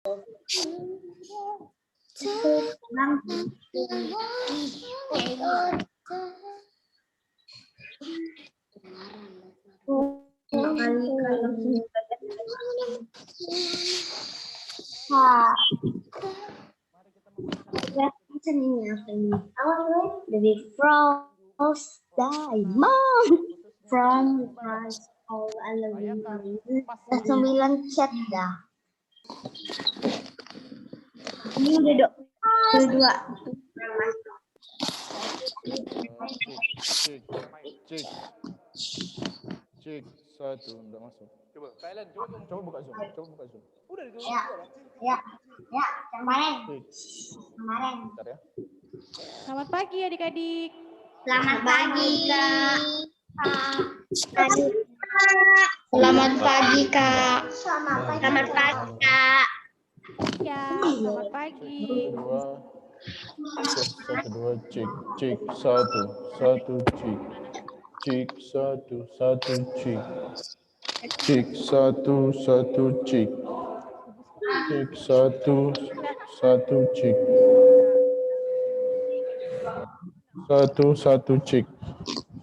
Dari Frost Diamond from Price of Aluminium 9 chat dah. Ini udah dua. Cek satu udah masuk. Coba Thailand, coba buka zoom. Udah di ya kemarin. Bentar ya. Selamat pagi adik-adik. Selamat pagi Kak. Selamat pagi, Kak. Selamat pagi Kak. Ya, selamat pagi. Satu dua cek satu cek. Cek satu cek. Cek satu cek. Cek satu cek. Satu cek.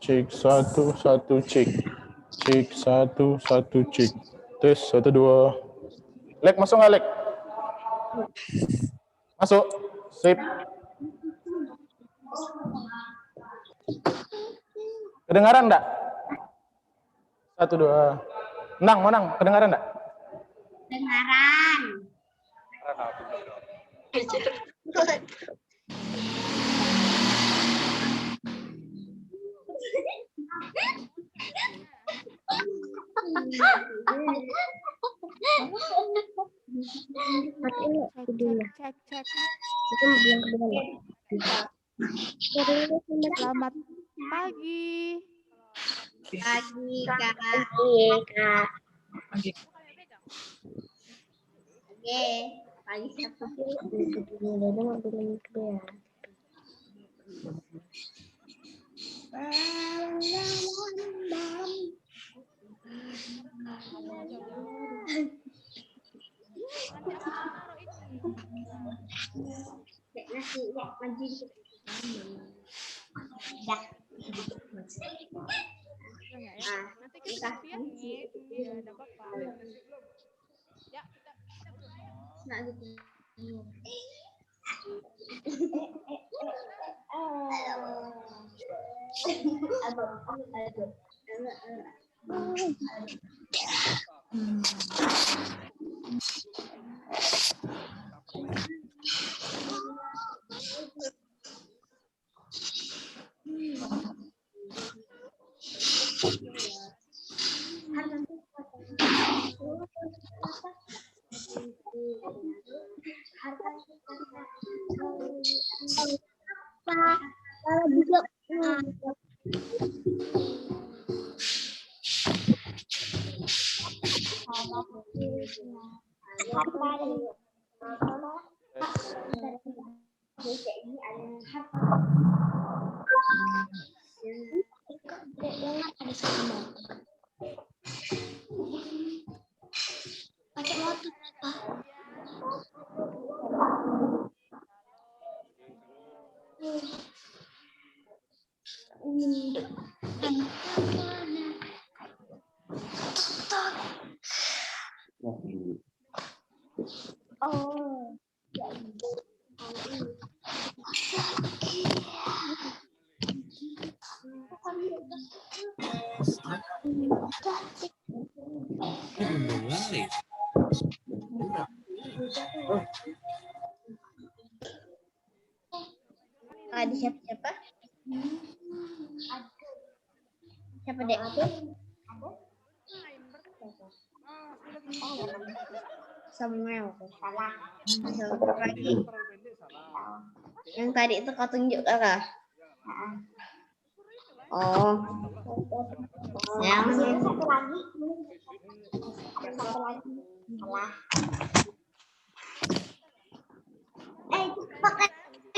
Cek satu cek. Cek satu cek. Tes 1 2. Lek masuk nggak Lek? Masuk. Sip. Kedengaran enggak? 1 2. Nang, kedengaran enggak? Dengaran. Cek. Selamat pagi. Pagi Kak. Oke, pagi siapa? Nanti kita lihat nih, ya ada apa-apa. Ya, kita Nah, gitu. Ada siapa? Siapa dek? Samuel. Salah. Lagi. Yang tadi itu kau tunjuk kakak. Oh. Yang satu lagi. Salah. Itu pakai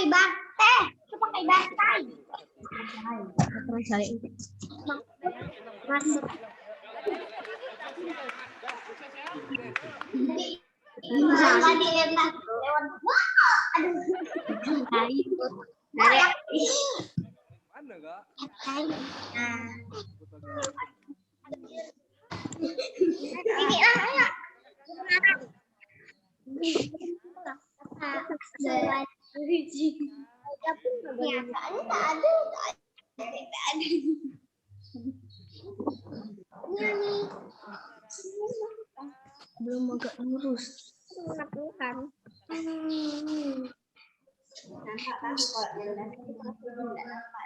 bantai. Itu pakai bantai. Terus saya ini. Mas. Tadi lewat. Aduh. Tarik. Mana enggak? Ini lah, ayo. Kenyataannya tak ada. Belum agak lurus. Kan.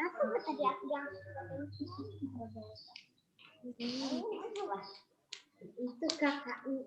Apa tadi aku bilang? Itu kakaknya.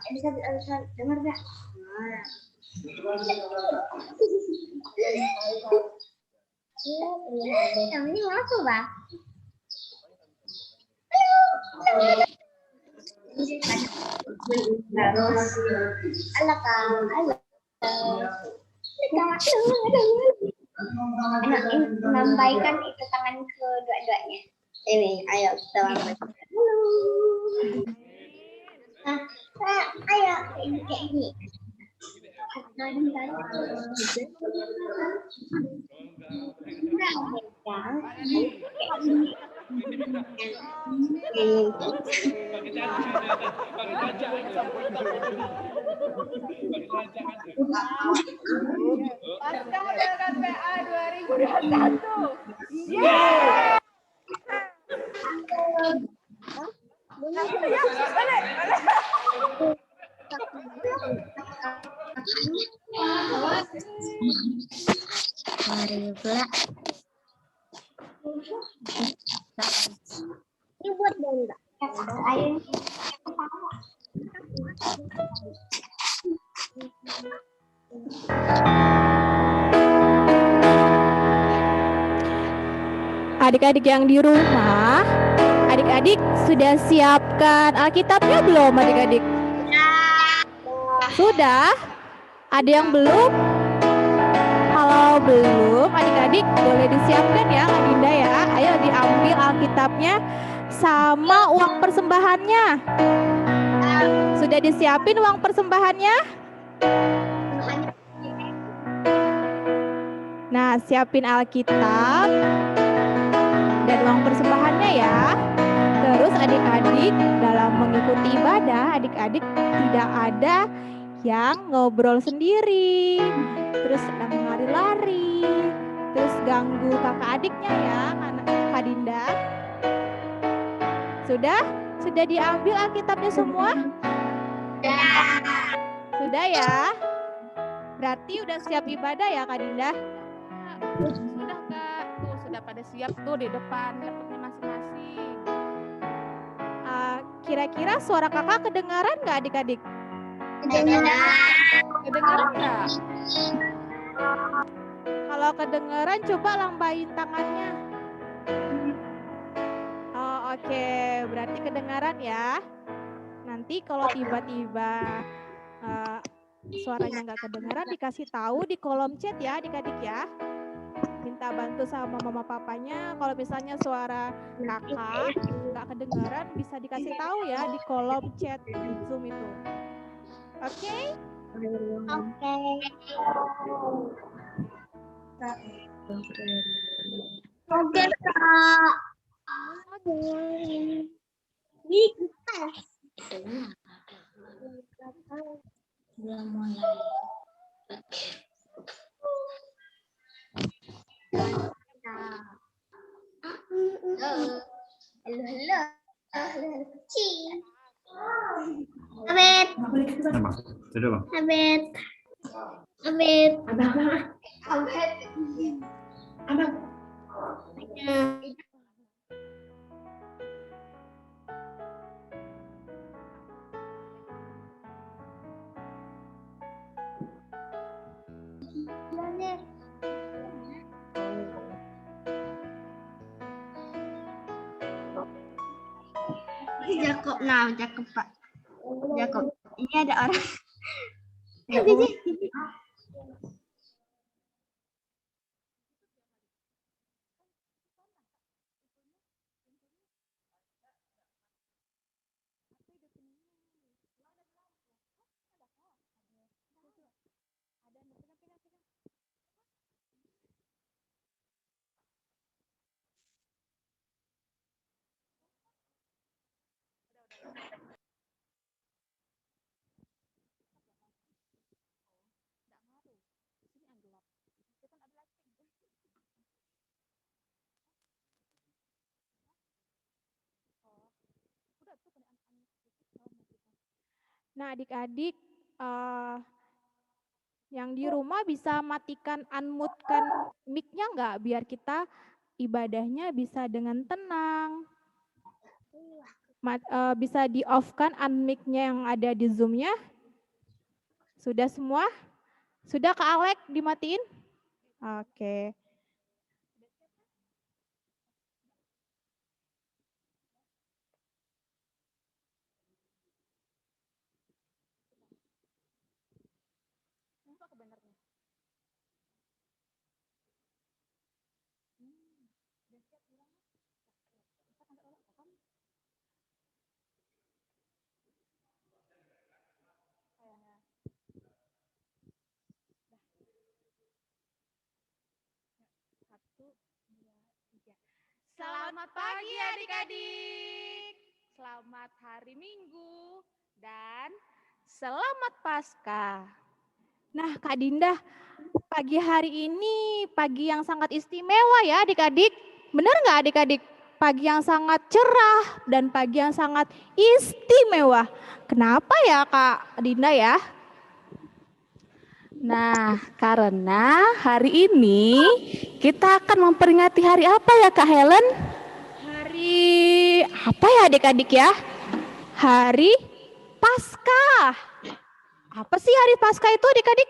Elizabeth, dengar gak? Yang ini masuk, Bang. Halo, Kang. Halo. Lambaikan itu tangan kedua-duanya. Ini, ayo kita lambaikan. Ayo, ini kayak ini. Pasca dengan PA 2021. Yeay. Mari pula. Ini buat benda. Ayo. Adik-adik yang di rumah, adik-adik sudah siapkan Alkitabnya belum, adik-adik? Sudah? Ada yang belum? Kalau belum, adik-adik boleh disiapkan ya, Kak Dinda ya. Ayo diambil Alkitabnya sama uang persembahannya. Sudah disiapin uang persembahannya? Nah, siapin Alkitab dan uang persembahannya ya. Terus adik-adik dalam mengikuti ibadah, adik-adik tidak ada yang ngobrol sendiri, terus sedang lari-lari, terus ganggu kakak adiknya ya, anak Kak Dinda. Sudah? Sudah diambil Alkitabnya semua? Sudah ya? Berarti udah siap ibadah ya Kak Dinda? Sudah Kak, tuh sudah pada siap tuh di depan laptopnya masing-masing. Kira-kira suara kakak kedengaran nggak adik-adik? Kedengaran nggak? Kalau kedengaran coba lambain tangannya. Oh, oke, berarti kedengaran ya. Nanti kalau tiba-tiba suaranya nggak kedengaran, dikasih tahu di kolom chat ya adik-adik ya. Minta bantu sama mama papanya. Kalau misalnya suara kakak nggak kedengaran, bisa dikasih tahu ya di kolom chat di Zoom itu. Oke? Oke. Oke, Kak. Ini tes. Sudah mulai. Halo, kecil. Abed. Sudah bang. Abed. Abed. Abed. Abed. Jakob, nah Jakob Pak. Jakob. Ini ada orang. Nah, adik-adik yang di rumah bisa matikan, unmute-kan mic-nya nggak? Biar kita ibadahnya bisa dengan tenang. Bisa di-off-kan unmic-nya yang ada di Zoom-nya? Sudah semua? Sudah Kak Alek dimatiin? Oke. Selamat pagi adik-adik. Selamat hari Minggu dan selamat Paskah. Nah, Kak Dinda, pagi hari ini pagi yang sangat istimewa ya adik-adik. Benar nggak adik-adik? Pagi yang sangat cerah dan pagi yang sangat istimewa. Kenapa ya Kak Dinda ya? Nah, karena hari ini kita akan memperingati hari apa ya Kak Helen? Hari apa ya adik-adik ya? Hari Paskah. Apa sih hari Paskah itu adik-adik?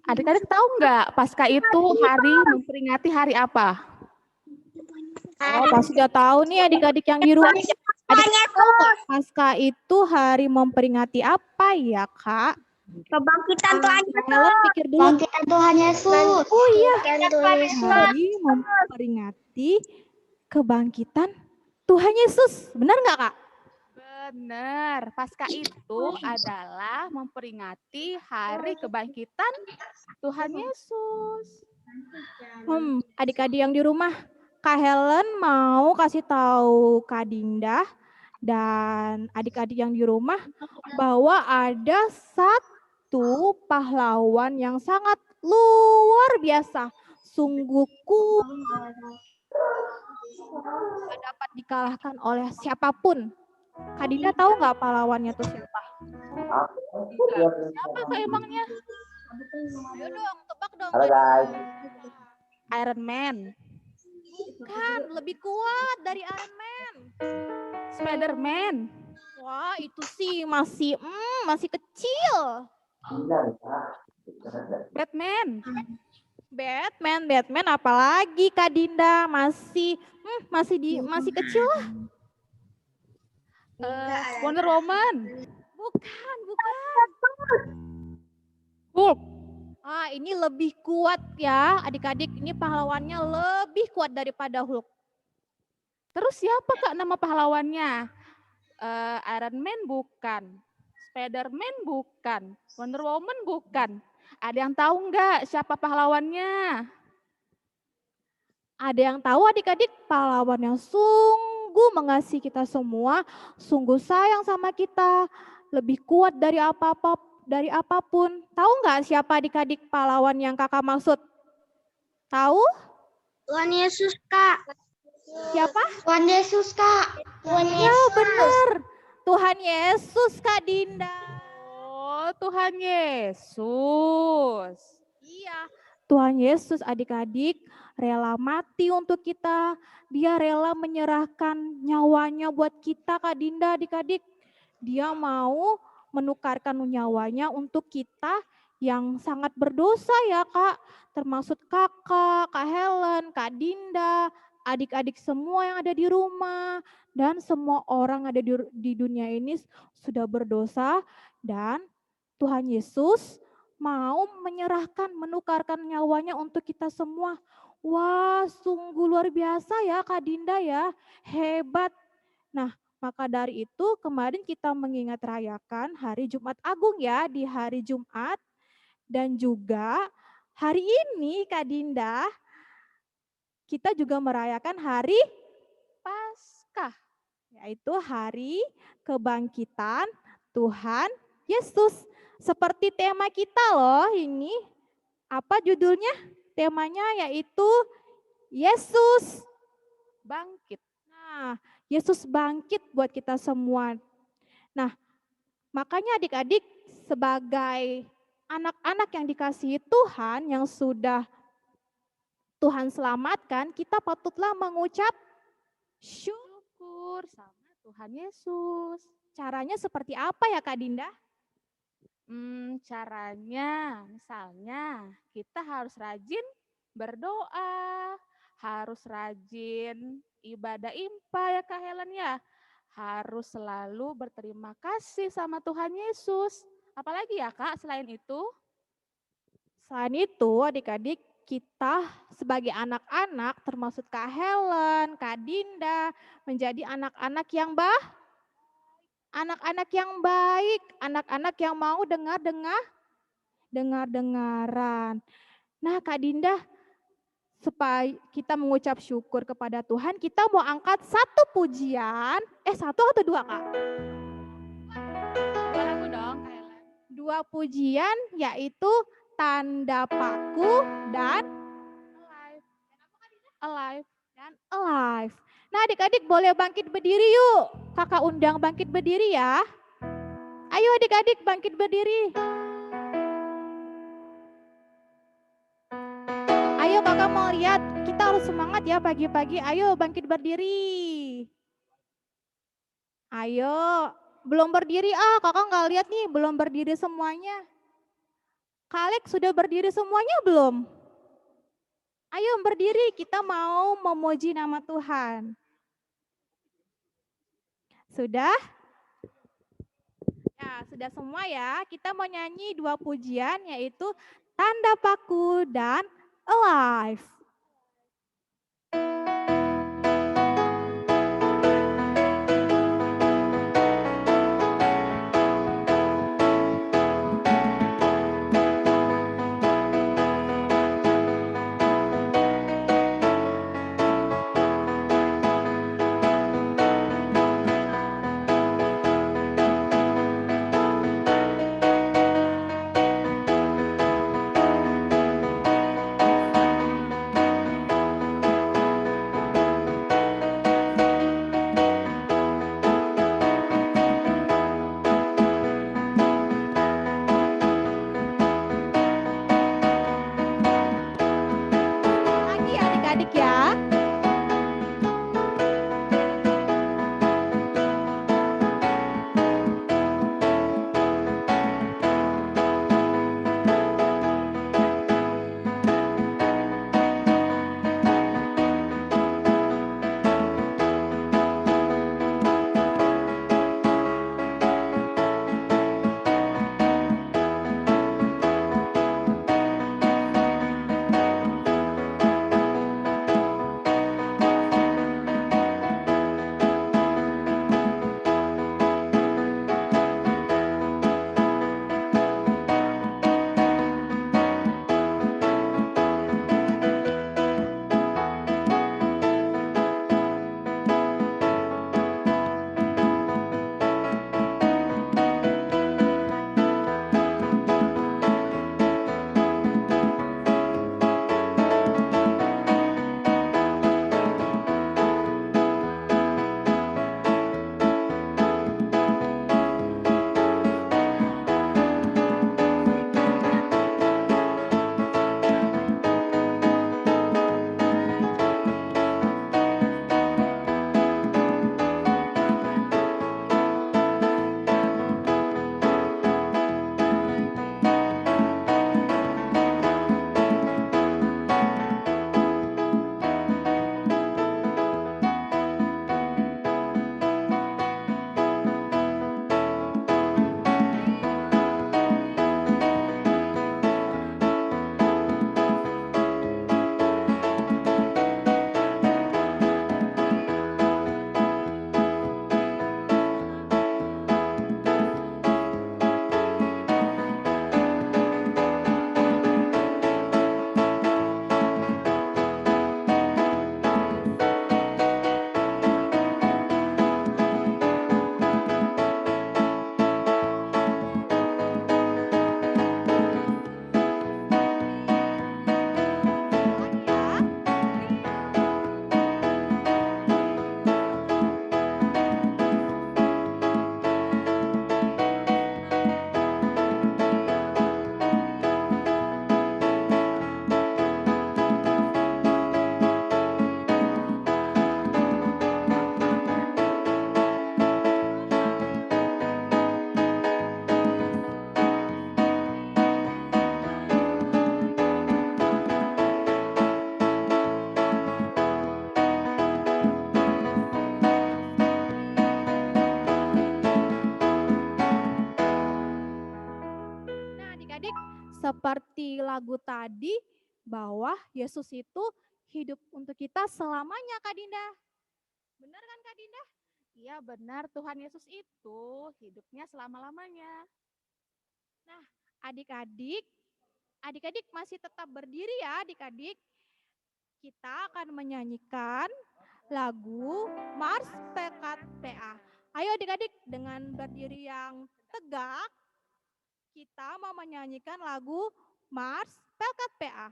Adik-adik tahu nggak Paskah itu hari memperingati hari apa? Oh, pasti udah tahu nih adik-adik yang di rumah. Adik tahu nggak Paskah itu hari memperingati apa ya Kak? Kebangkitan Tuhan Helen pikir dulu. Bangkitan Tuhan Yesus. Oh iya, Yesus. hari memperingati kebangkitan Tuhan Yesus. Benar nggak Kak? Benar, Paskah itu adalah memperingati hari kebangkitan Tuhan Yesus. Adik-adik yang di rumah, Kak Helen mau kasih tahu Kak Dinda dan adik-adik yang di rumah bahwa ada satu pahlawan yang sangat luar biasa, sungguh kuat, tidak dapat dikalahkan oleh siapapun. Kak Dinda tahu nggak pahlawannya itu siapa? Siapa Kak emangnya? Ayo dong, tebak dong. Halo guys. Iron Man, Kan lebih kuat dari Iron Man. Spider-Man, Wah, itu sih masih kecil. Batman, Batman apalagi Kak Dinda masih kecil lah. Wonder Woman, Bukan. Hulk. Ini lebih kuat ya, adik-adik. Ini pahlawannya lebih kuat daripada Hulk. Terus siapa Kak nama pahlawannya? Iron Man bukan, Spider-Man bukan, Wonder Woman bukan. Ada yang tahu nggak siapa pahlawannya? Ada yang tahu adik-adik pahlawan yang sungguh mengasihi kita semua, sungguh sayang sama kita, lebih kuat dari apapun. Tahu nggak siapa adik-adik pahlawan yang kakak maksud? Tahu? Tuhan Yesus, Kak. Siapa? Tuhan Yesus, Kak. Tuhan Ya Yesus. benar. Tuhan Yesus Kak Dinda. Oh, Tuhan Yesus. Iya. Tuhan Yesus adik-adik rela mati untuk kita. Dia rela menyerahkan nyawanya buat kita, Kak Dinda, adik-adik. Dia mau menukarkan nyawanya untuk kita yang sangat berdosa ya Kak. Termasuk kakak, Kak Helen, Kak Dinda, adik-adik semua yang ada di rumah. Dan semua orang ada di dunia ini sudah berdosa dan Tuhan Yesus mau menyerahkan, menukarkan nyawanya untuk kita semua. Wah, sungguh luar biasa ya Kak Dinda ya, hebat. Nah, maka dari itu kemarin kita mengingat rayakan hari Jumat Agung ya, di hari Jumat. Dan juga hari ini Kak Dinda, kita juga merayakan hari Paskah. yaitu hari kebangkitan Tuhan Yesus. Seperti tema kita loh ini. Apa judulnya? Temanya yaitu Yesus Bangkit. Nah, Yesus bangkit buat kita semua. Nah, makanya adik-adik sebagai anak-anak yang dikasihi Tuhan, yang sudah Tuhan selamatkan, kita patutlah mengucap Syukur sama Tuhan Yesus. Caranya seperti apa ya Kak Dinda? Caranya misalnya kita harus rajin berdoa, harus rajin ibadah impa ya Kak Helen ya. Harus selalu berterima kasih sama Tuhan Yesus. Apalagi ya Kak selain itu? Selain itu adik-adik, kita sebagai anak-anak termasuk Kak Helen, Kak Dinda menjadi anak-anak yang anak-anak yang baik, anak-anak yang mau dengar-dengaran. Nah Kak Dinda, supaya kita mengucap syukur kepada Tuhan, kita mau angkat satu pujian, satu atau dua Kak? Dua lagu dong Kak Helen. Dua pujian yaitu Tanda Paku dan Alive. dan Alive. Nah adik-adik boleh bangkit berdiri yuk. Kakak undang bangkit berdiri ya. Ayo adik-adik bangkit berdiri. Ayo kakak mau lihat, kita harus semangat ya pagi-pagi. Ayo bangkit berdiri. Ayo, belum berdiri kakak nggak lihat nih, belum berdiri semuanya. Kak Alex sudah berdiri semuanya belum? Ayo berdiri, kita mau memuji nama Tuhan. Sudah? Ya, sudah semua ya. Kita mau nyanyi dua pujian yaitu Tanda Paku dan Alive. seperti lagu tadi bahwa Yesus itu hidup untuk kita selamanya, Kak Dinda. Benar kan, Kak Dinda? Iya benar, Tuhan Yesus itu hidupnya selama-lamanya. Nah, adik-adik masih tetap berdiri ya, adik-adik. Kita akan menyanyikan lagu Mars Pekat PA. Ayo adik-adik, dengan berdiri yang tegak, kita mau menyanyikan lagu Mars Pekat PA.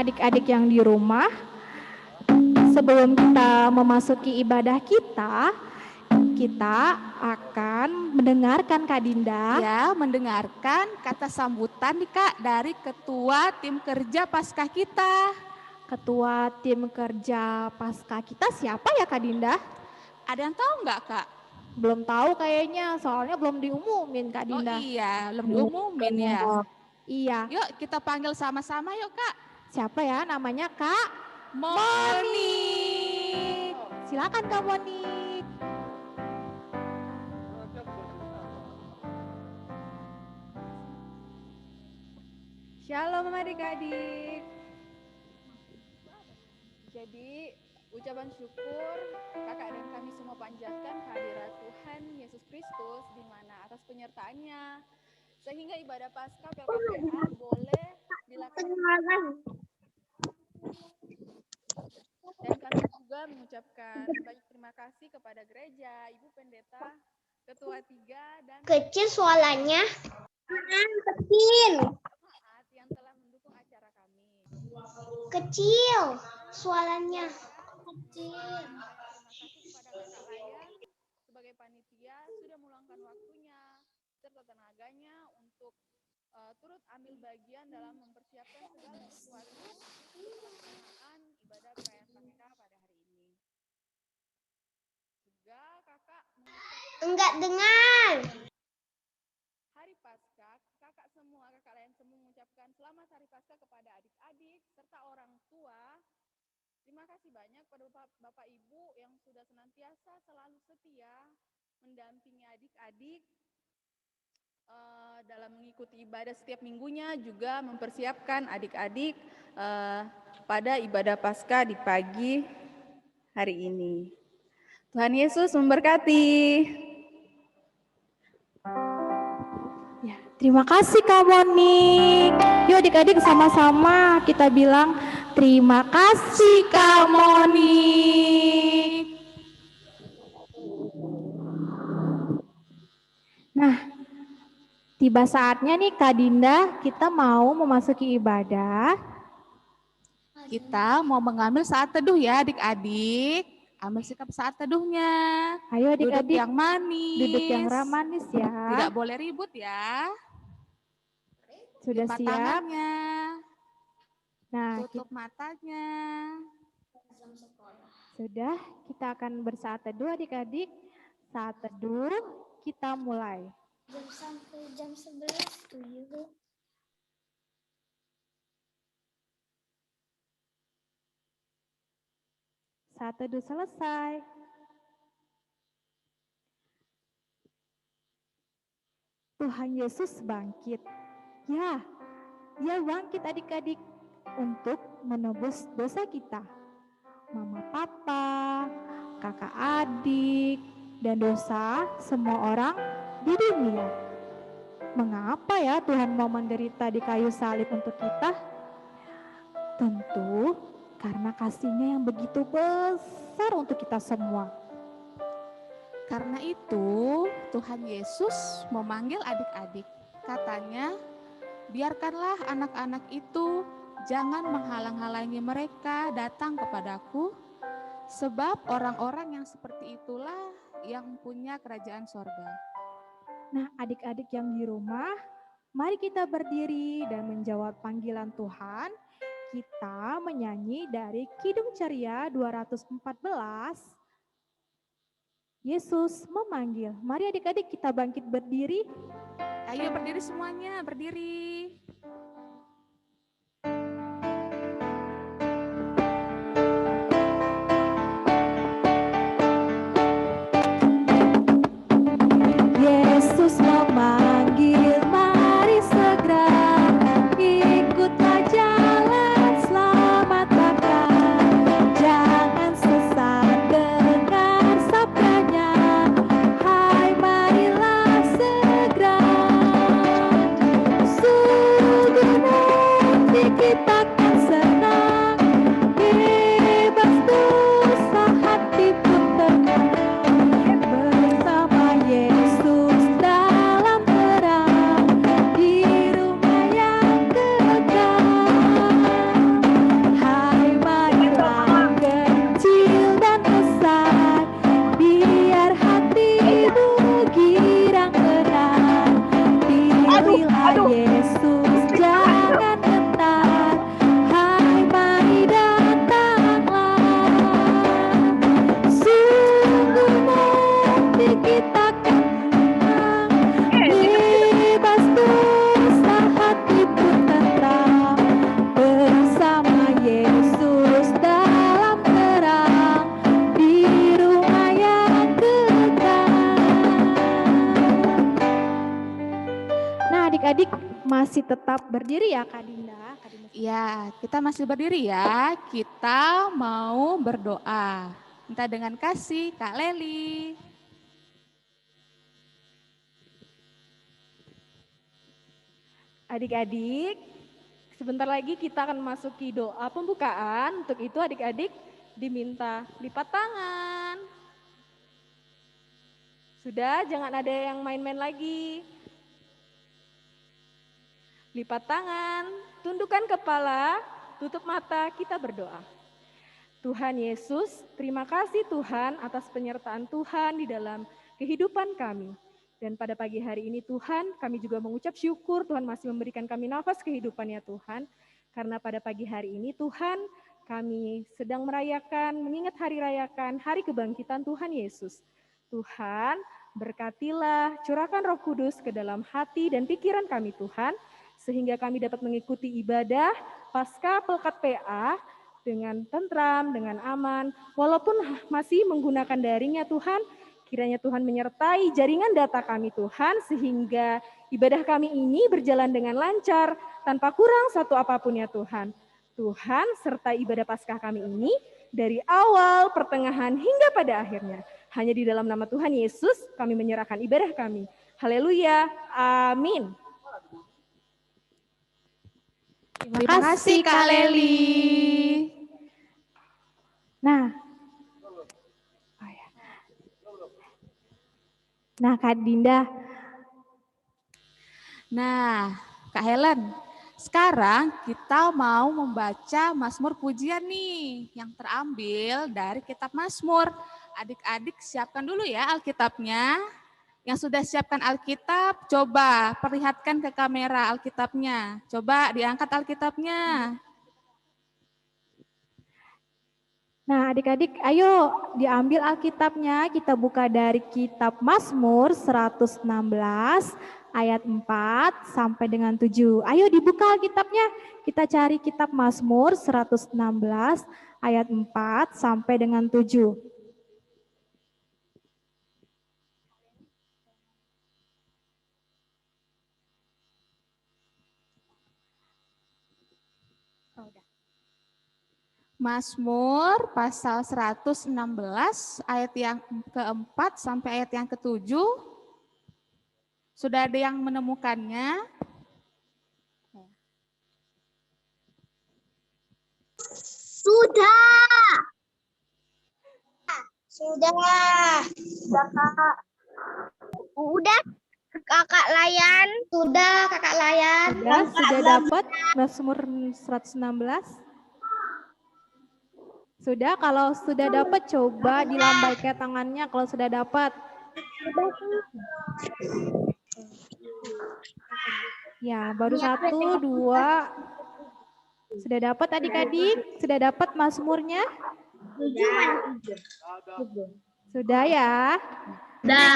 Adik-adik yang di rumah, sebelum kita memasuki ibadah kita akan mendengarkan Kak Dinda. Ya, mendengarkan kata sambutan nih Kak dari Ketua Tim Kerja Paskah kita. Ketua Tim Kerja Paskah kita siapa ya Kak Dinda? Ada yang tahu nggak Kak? Belum tahu kayaknya, soalnya belum diumumin Kak Dinda. Oh iya, belum diumumin ya. Iya. Yuk kita panggil sama-sama yuk Kak. Siapa ya namanya Kak? Monik. Silakan Kak Monik. Shalom adik-adik. Jadi ucapan syukur kakak dan kami semua panjatkan kehadirat Tuhan Yesus Kristus di mana atas penyertaannya sehingga ibadah Paskah PKPA boleh dilaksanakan. Dan kami juga mengucapkan banyak terima kasih kepada gereja, Ibu Pendeta, Ketua 3 dan Kecil suaranya. Kecil. jemaat yang telah mendukung acara kami. Kecil suaranya. Kecil. Terima kasih kepada Kakak Laya sebagai panitia sudah meluangkan waktunya serta tenaganya untuk turut ambil bagian dalam mempersiapkan segala sesuatu untuk pelaksanaan ibadah perayaan Paskah pada hari ini. Juga kakak Enggak dengar. Hari Paskah, kakak lain semua mengucapkan selamat Hari Paskah kepada adik-adik serta orang tua. Terima kasih banyak pada Bapak Ibu yang sudah senantiasa selalu setia mendampingi adik-adik dalam mengikuti ibadah setiap minggunya, juga mempersiapkan adik-adik pada ibadah Paskah di pagi hari ini. Tuhan Yesus memberkati. Ya, terima kasih Kak Monik. Yuk adik-adik sama-sama kita bilang terima kasih Kak Monik. Tiba saatnya nih Kak Dinda, kita mau memasuki ibadah. Kita mau mengambil saat teduh ya adik-adik. Ambil sikap saat teduhnya. Ayo Duduk adik-adik, yang manis. duduk yang manis ya. Tidak boleh ribut ya. Sudah Lipat siap? tangannya. Nah, Tutup matanya. sudah, kita akan bersaat teduh adik-adik. Saat teduh, kita mulai. Jam sampai jam 11 tuh. Saat teduh selesai. Tuhan Yesus bangkit. Ya, dia bangkit adik-adik untuk menebus dosa kita. Mama papa, kakak adik, dan dosa semua orang di dunia. Mengapa ya Tuhan mau menderita di kayu salib untuk kita? Tentu karena kasih-Nya yang begitu besar untuk kita semua. Karena itu Tuhan Yesus memanggil adik-adik. Katanya, biarkanlah anak-anak itu jangan menghalang-halangi mereka datang kepadaku, sebab orang-orang yang seperti itulah yang punya kerajaan sorga. Nah, adik-adik yang di rumah, mari kita berdiri dan menjawab panggilan Tuhan. Kita menyanyi dari Kidung Ceria 214. Yesus memanggil. Mari adik-adik kita bangkit berdiri. Ayo berdiri semuanya, berdiri. Yesus memanggil, mari segera ikutlah jalan selamat bahkan. Jangan sesat dengar sabdanya, hai marilah segera. Sungguh nanti kita akan senang, bebas dosa hati pun tenang. Bersama Yesus dalam terang, di rumah yang kekal. Hai marilah kecil dan besar, biar hatimu girang tenang. Pilihlah Yesus, jangan gentar, hai mari datanglah. Sungguh nanti kita akan menang, bebas dosa hati pun tentram. Bersama Yesus dalam terang, di rumah yang kekal. Nah adik-adik masih tetap berdiri ya Kak Dinda. Ya, kita masih berdiri ya. Kita mau berdoa. Minta dengan kasih, Kak Leli. Adik-adik, sebentar lagi kita akan masuki doa pembukaan. Untuk itu adik-adik diminta lipat tangan. Sudah, jangan ada yang main-main lagi. Lipat tangan, tundukkan kepala, tutup mata, kita berdoa. Tuhan Yesus, terima kasih Tuhan atas penyertaan Tuhan di dalam kehidupan kami. Dan pada pagi hari ini Tuhan, kami juga mengucap syukur Tuhan masih memberikan kami nafas kehidupan ya Tuhan. Karena pada pagi hari ini Tuhan, kami sedang mengingat hari rayakan hari kebangkitan Tuhan Yesus. Tuhan, berkatilah, curahkan Roh Kudus ke dalam hati dan pikiran kami Tuhan, sehingga kami dapat mengikuti ibadah pasca Pelkat PA dengan tentram, dengan aman, walaupun masih menggunakan daring ya Tuhan. Kiranya Tuhan menyertai jaringan data kami Tuhan, sehingga ibadah kami ini berjalan dengan lancar, tanpa kurang satu apapun ya Tuhan. Tuhan sertai ibadah Paskah kami ini dari awal, pertengahan, hingga pada akhirnya. Hanya di dalam nama Tuhan Yesus kami menyerahkan ibadah kami. Haleluya, amin. Terima kasih Kak Leli. Nah Kak Dinda, Nah, Kak Helen, sekarang kita mau membaca Mazmur Pujian nih yang terambil dari kitab Mazmur. Adik-adik siapkan dulu ya Alkitabnya. Yang sudah siapkan Alkitab, coba perlihatkan ke kamera Alkitabnya. Coba diangkat Alkitabnya. Nah, adik-adik, ayo diambil Alkitabnya. Kita buka dari kitab Mazmur 116 ayat 4 sampai dengan 7. Ayo dibuka Alkitabnya. Kita cari kitab Mazmur 116 ayat 4 sampai dengan 7. Mazmur pasal 116 ayat yang keempat sampai ayat yang ketujuh. Sudah ada yang menemukannya? Sudah. Sudah. Sudah, Kak. Udah, Kakak Layan. Sudah, Kakak Layan. Sudah dapat Mazmur 116? Sudah, kalau sudah dapat coba dilambaikan tangannya kalau sudah dapat. Ya, baru 1, 2. Sudah dapat adik-adik? Sudah dapat Mazmurnya? Sudah ya? Sudah.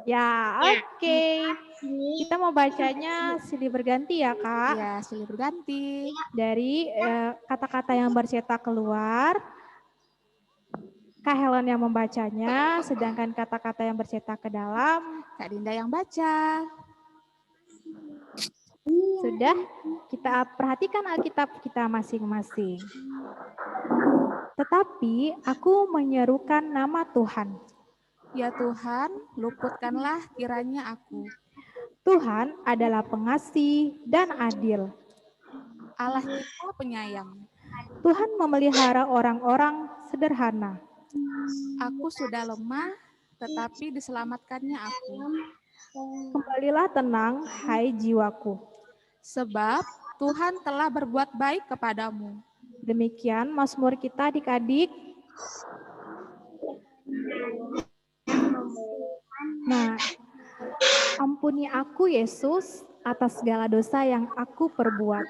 Ya, oke. Kita mau bacanya silih berganti ya, Kak. Ya, silih berganti. Dari kata-kata yang bercetak keluar, Kak Helen yang membacanya, sedangkan kata-kata yang bercetak ke dalam, Kak Dinda yang baca. sudah kita perhatikan Alkitab kita masing-masing. Tetapi aku menyerukan nama Tuhan. Ya Tuhan, luputkanlah kiranya aku. Tuhan adalah pengasih dan adil. Allah kita penyayang. Tuhan memelihara orang-orang sederhana. Aku sudah lemah, tetapi diselamatkannya aku. Kembalilah tenang, hai jiwaku. Sebab Tuhan telah berbuat baik kepadamu. Demikian Mazmur kita adik-adik. Nah, ampuni aku Yesus atas segala dosa yang aku perbuat.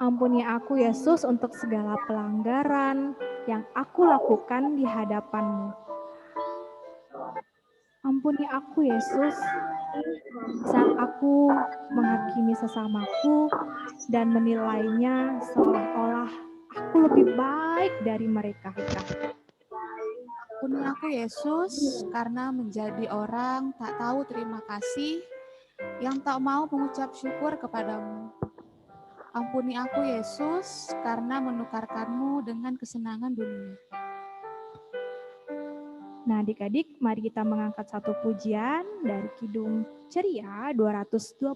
Ampuni aku Yesus untuk segala pelanggaran yang aku lakukan di hadapan-Mu. Ampuni aku Yesus saat aku menghakimi sesamaku dan menilainya seolah-olah aku lebih baik dari mereka. Ampuni aku Yesus karena menjadi orang tak tahu terima kasih, yang tak mau mengucap syukur kepadamu. Ampuni aku Yesus karena menukarkanmu dengan kesenangan dunia. Nah adik-adik, mari kita mengangkat satu pujian dari Kidung Ceria 229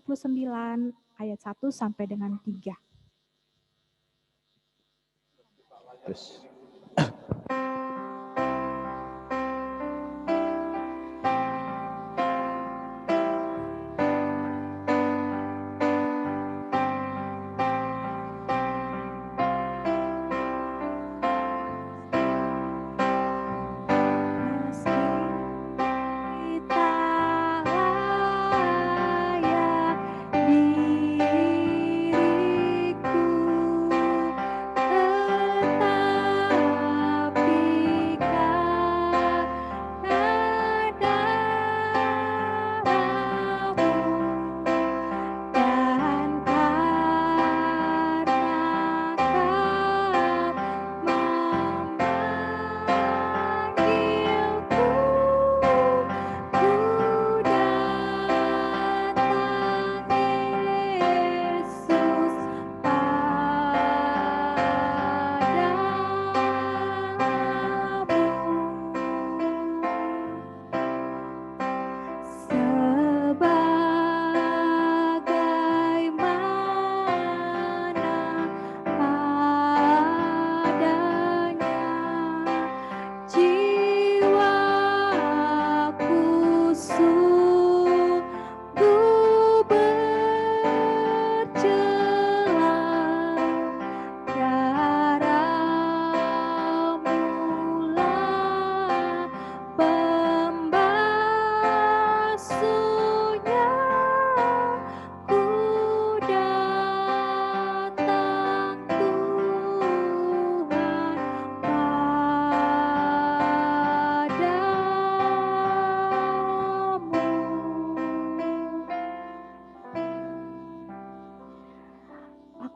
ayat 1 sampai dengan 3. Terus. Tetapi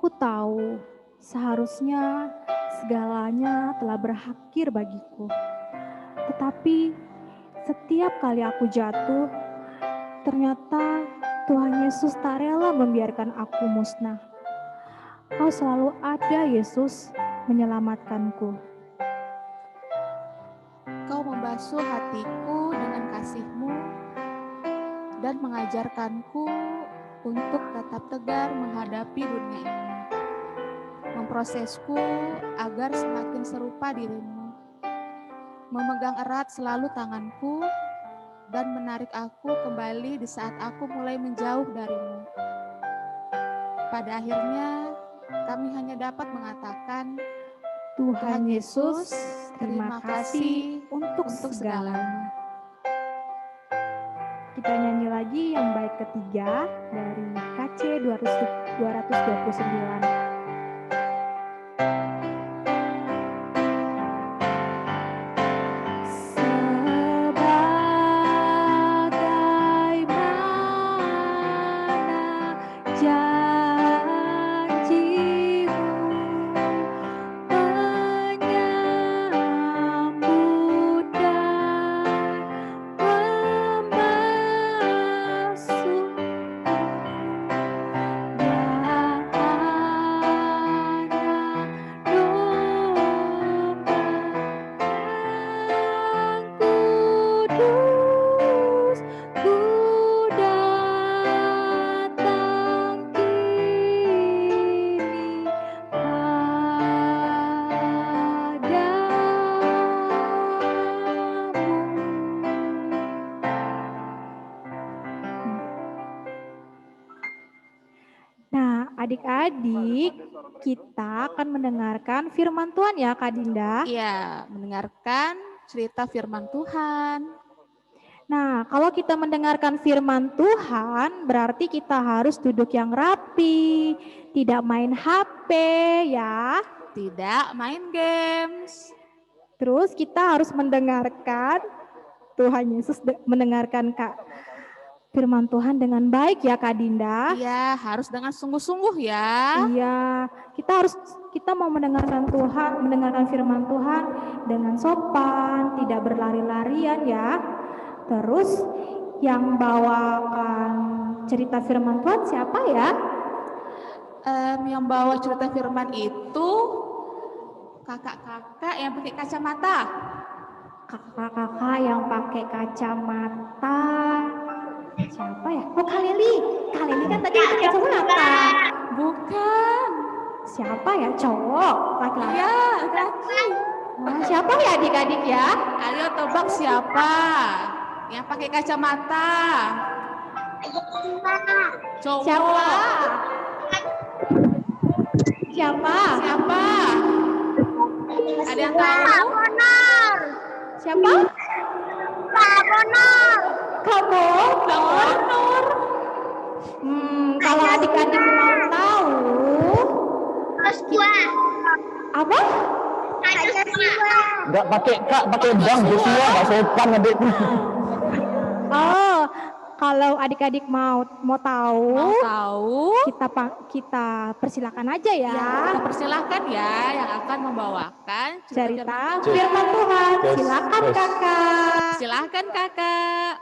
Aku tahu seharusnya segalanya telah berakhir bagiku. Tetapi setiap kali aku jatuh, ternyata Tuhan Yesus tak rela membiarkan aku musnah. Kau selalu ada, Yesus, menyelamatkanku. Kau membasuh hatiku dengan kasih-Mu dan mengajarkanku untuk tetap tegar menghadapi dunia ini. Memprosesku agar semakin serupa diri-Mu. Memegang erat selalu tanganku dan menarik aku kembali di saat aku mulai menjauh dari-Mu. Pada akhirnya, kami hanya dapat mengatakan, Tuhan Yesus, terima kasih untuk segalanya. Kita nyanyi lagi yang bait ketiga dari KC 229. Adik-adik, kita akan mendengarkan firman Tuhan ya Kak Dinda. Iya, mendengarkan cerita firman Tuhan. Nah, kalau kita mendengarkan firman Tuhan, berarti kita harus duduk yang rapi, tidak main HP ya. Tidak main games. Terus kita harus mendengarkan Tuhan Yesus mendengarkan firman Tuhan dengan baik ya Kak Dinda. Iya, harus dengan sungguh-sungguh ya. Iya, kita mau mendengarkan firman Tuhan dengan sopan, tidak berlari-larian ya. Terus yang bawakan cerita firman Tuhan siapa ya? Yang bawa cerita firman itu kakak-kakak yang pakai kacamata. Kakak-kakak yang pakai kacamata. Siapa ya? Oh, Kak Lili kan tadi pakai kacamata. Bukan. Siapa ya? Cowok, laki-laki. Ya, laki. Nah, siapa ya adik-adik ya? Ayo tebak siapa yang pakai kacamata? Cowok. Siapa? Siapa? Siapa? Ada yang tahu? Siapa? Kak Bonor. Kalau adik-adik mau tahu, apa? Enggak pakai Kak, pakai Bang Joshua, enggak sopan adikku. Oh, kalau adik-adik mau tahu, kita persilakan aja ya. Ya, kita persilahkan ya yang akan membawakan cerita firman Tuhan. Silakan Kakak. Silakan Kakak.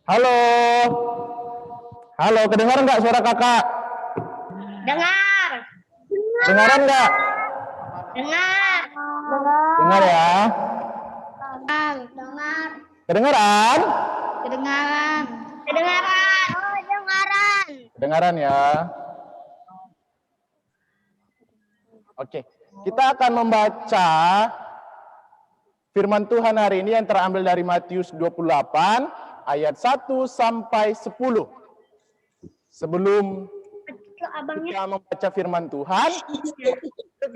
Halo. Halo, kedengaran enggak suara Kakak? Dengar. Dengaran enggak? Dengar. Dengar ya. Dengar. Kedengaran? Kedengaran. Kedengaran. Oh, dengaran. Kedengaran ya. Oke, kita akan membaca firman Tuhan hari ini yang terambil dari Matius 28 ayat 1 sampai 10. Sebelum kita membaca firman Tuhan,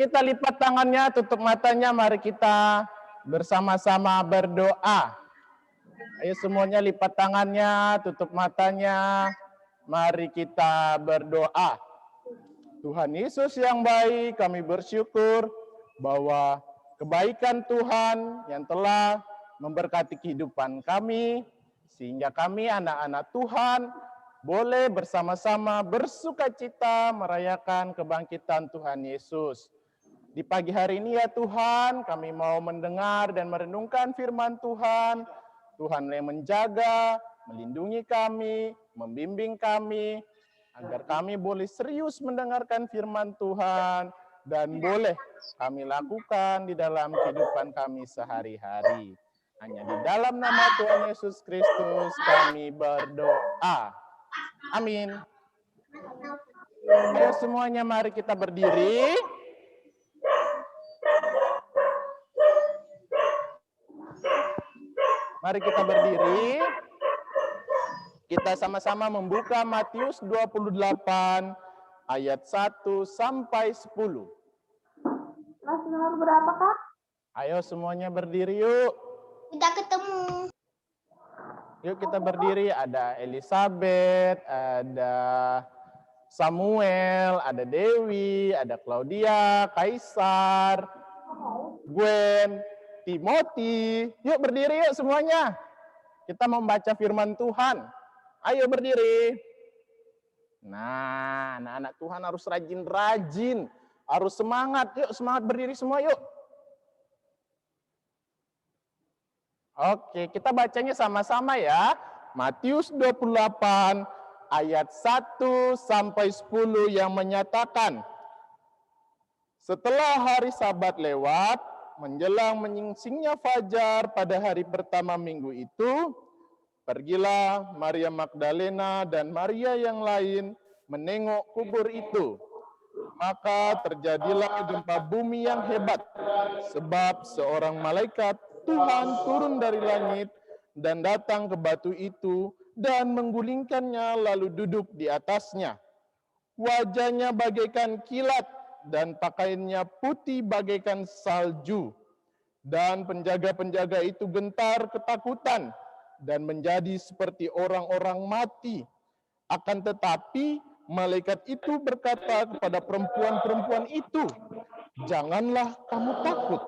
kita lipat tangannya, tutup matanya, mari kita bersama-sama berdoa. Ayo semuanya lipat tangannya, tutup matanya, mari kita berdoa. Tuhan Yesus yang baik, kami bersyukur bahwa kebaikan Tuhan yang telah memberkati kehidupan kami, sehingga kami anak-anak Tuhan boleh bersama-sama bersukacita merayakan kebangkitan Tuhan Yesus. Di pagi hari ini ya Tuhan, kami mau mendengar dan merenungkan firman Tuhan. Tuhan yang menjaga, melindungi kami, membimbing kami, agar kami boleh serius mendengarkan firman Tuhan dan boleh kami lakukan di dalam kehidupan kami sehari-hari. Hanya di dalam nama Tuhan Yesus Kristus kami berdoa. Amin. Ayo semuanya mari kita berdiri. Mari kita berdiri. Kita sama-sama membuka Matius 28 ayat 1 sampai 10. Kelas nomor berapa, Kak? Ayo semuanya berdiri yuk. Kita ketemu. Yuk kita berdiri. Ada Elizabeth, ada Samuel, ada Dewi, ada Claudia, Kaisar, Gwen, Timothy. Yuk berdiri yuk semuanya. Kita membaca firman Tuhan. Ayo berdiri. Nah, anak-anak Tuhan harus rajin-rajin. Harus semangat. Yuk semangat berdiri semua yuk. Oke, kita bacanya sama-sama ya. Matius 28 ayat 1 sampai 10 yang menyatakan, setelah hari Sabat lewat, menjelang menyingsingnya fajar pada hari pertama minggu itu, pergilah Maria Magdalena dan Maria yang lain menengok kubur itu. Maka terjadilah gempa bumi yang hebat, sebab seorang malaikat Tuhan turun dari langit dan datang ke batu itu dan menggulingkannya lalu duduk di atasnya. Wajahnya bagaikan kilat dan pakaiannya putih bagaikan salju. Dan penjaga-penjaga itu gentar ketakutan dan menjadi seperti orang-orang mati. Akan tetapi malaikat itu berkata kepada perempuan-perempuan itu, janganlah kamu takut,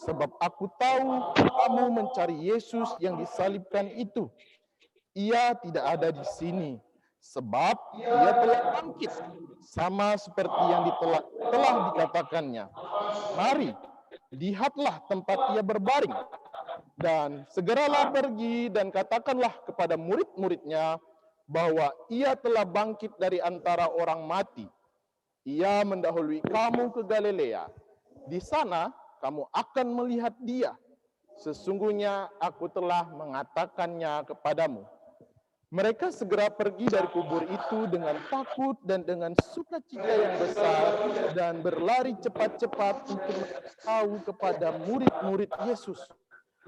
sebab aku tahu kamu mencari Yesus yang disalibkan itu. Ia tidak ada di sini, sebab ia telah bangkit, sama seperti yang telah dikatakannya. Mari, lihatlah tempat ia berbaring, dan segeralah pergi dan katakanlah kepada murid-muridnya bahwa ia telah bangkit dari antara orang mati. Ia mendahului kamu ke Galilea. Di sana kamu akan melihat dia. Sesungguhnya aku telah mengatakannya kepadamu. Mereka segera pergi dari kubur itu dengan takut dan dengan sukacita yang besar dan berlari cepat-cepat untuk memberitahu kepada murid-murid Yesus.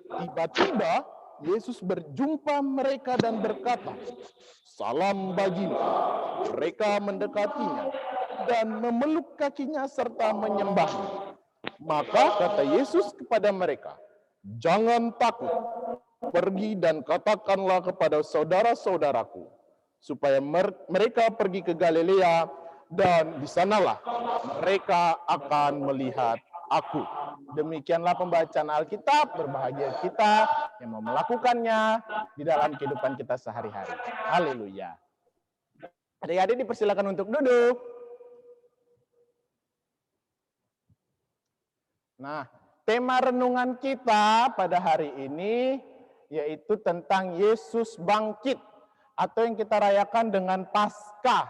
Tiba-tiba Yesus berjumpa mereka dan berkata, salam bagimu. Mereka mendekatinya dan memeluk kakinya serta menyembahnya. Maka kata Yesus kepada mereka, jangan takut. Pergi dan katakanlah kepada saudara-saudaraku, supaya mereka pergi ke Galilea, dan di sanalah mereka akan melihat aku. Demikianlah pembacaan Alkitab. Berbahagia kita yang mau melakukannya di dalam kehidupan kita sehari-hari. Haleluya. Adik-adik dipersilakan untuk duduk. Nah, tema renungan kita pada hari ini yaitu tentang Yesus bangkit, atau yang kita rayakan dengan Paskah.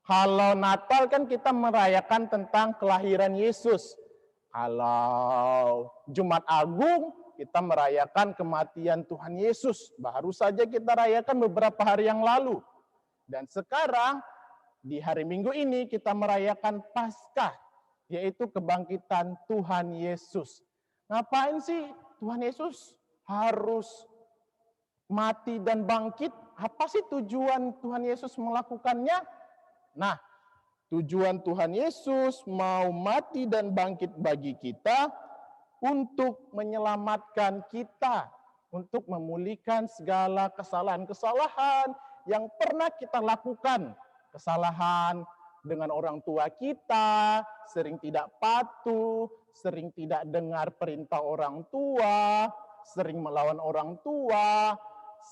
Kalau Natal kan kita merayakan tentang kelahiran Yesus. Kalau Jumat Agung kita merayakan kematian Tuhan Yesus. Baru saja kita rayakan beberapa hari yang lalu. Dan sekarang di hari Minggu ini kita merayakan Paskah, yaitu kebangkitan Tuhan Yesus. Ngapain sih Tuhan Yesus harus mati dan bangkit? Apa sih tujuan Tuhan Yesus melakukannya? Nah, tujuan Tuhan Yesus mau mati dan bangkit bagi kita untuk menyelamatkan kita, untuk memulihkan segala kesalahan-kesalahan yang pernah kita lakukan. Kesalahan dengan orang tua kita, sering tidak patuh, sering tidak dengar perintah orang tua, sering melawan orang tua,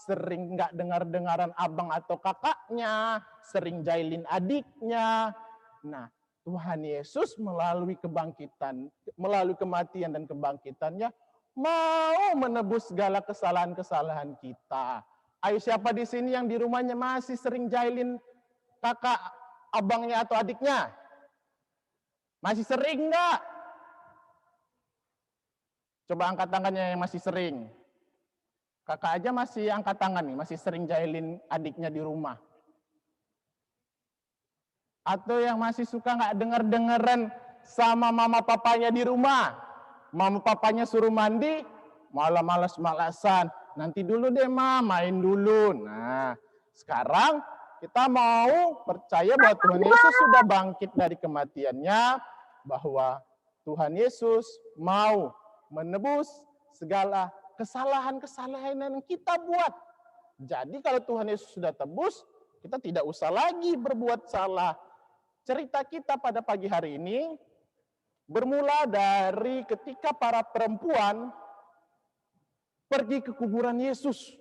sering nggak dengar-dengaran abang atau kakaknya, sering jahilin adiknya. Nah, Tuhan Yesus melalui kematian dan kebangkitannya mau menebus segala kesalahan-kesalahan kita. Ayo, siapa di sini yang di rumahnya masih sering jahilin kakak, abangnya atau adiknya? Masih sering nggak? Coba angkat tangannya yang masih sering. Kakak aja masih angkat tangan nih, masih sering jahilin adiknya di rumah. Atau yang masih suka nggak denger-dengeran sama mama papanya di rumah. Mama papanya suruh mandi, malah malas-malasan. Nanti dulu deh ma, main dulu. Nah, sekarang kita mau percaya bahwa Tuhan Yesus sudah bangkit dari kematiannya, bahwa Tuhan Yesus mau menebus segala kesalahan-kesalahan yang kita buat. Jadi kalau Tuhan Yesus sudah tebus, kita tidak usah lagi berbuat salah. Cerita kita pada pagi hari ini bermula dari ketika para perempuan pergi ke kuburan Yesus.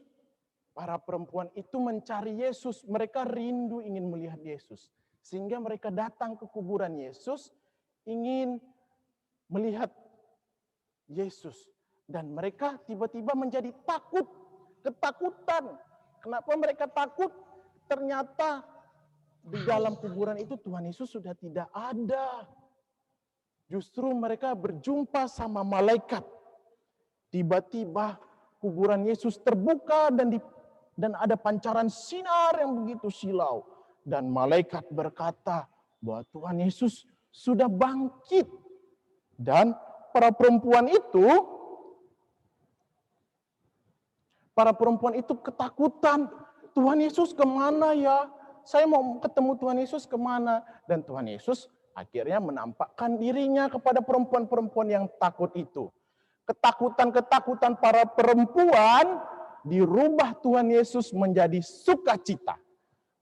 Para perempuan itu mencari Yesus, mereka rindu ingin melihat Yesus. Sehingga mereka datang ke kuburan Yesus, ingin melihat Yesus. Dan mereka tiba-tiba menjadi takut, ketakutan. Kenapa mereka takut? Ternyata di dalam kuburan itu Tuhan Yesus sudah tidak ada. Justru mereka berjumpa sama malaikat. Tiba-tiba kuburan Yesus terbuka dan ada pancaran sinar yang begitu silau. Dan malaikat berkata bahwa Tuhan Yesus sudah bangkit. Dan para perempuan itu ketakutan. Tuhan Yesus kemana ya? Saya mau ketemu Tuhan Yesus kemana? Dan Tuhan Yesus akhirnya menampakkan dirinya kepada perempuan-perempuan yang takut itu. Ketakutan-ketakutan para perempuan dirubah Tuhan Yesus menjadi sukacita.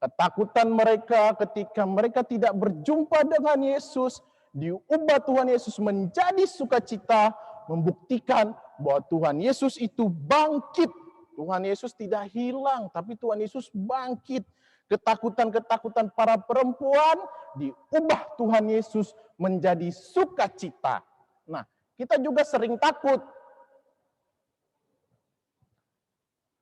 Ketakutan mereka ketika mereka tidak berjumpa dengan Yesus, diubah Tuhan Yesus menjadi sukacita, membuktikan bahwa Tuhan Yesus itu bangkit. Tuhan Yesus tidak hilang, tapi Tuhan Yesus bangkit. Ketakutan-ketakutan para perempuan diubah Tuhan Yesus menjadi sukacita. Nah, kita juga sering takut.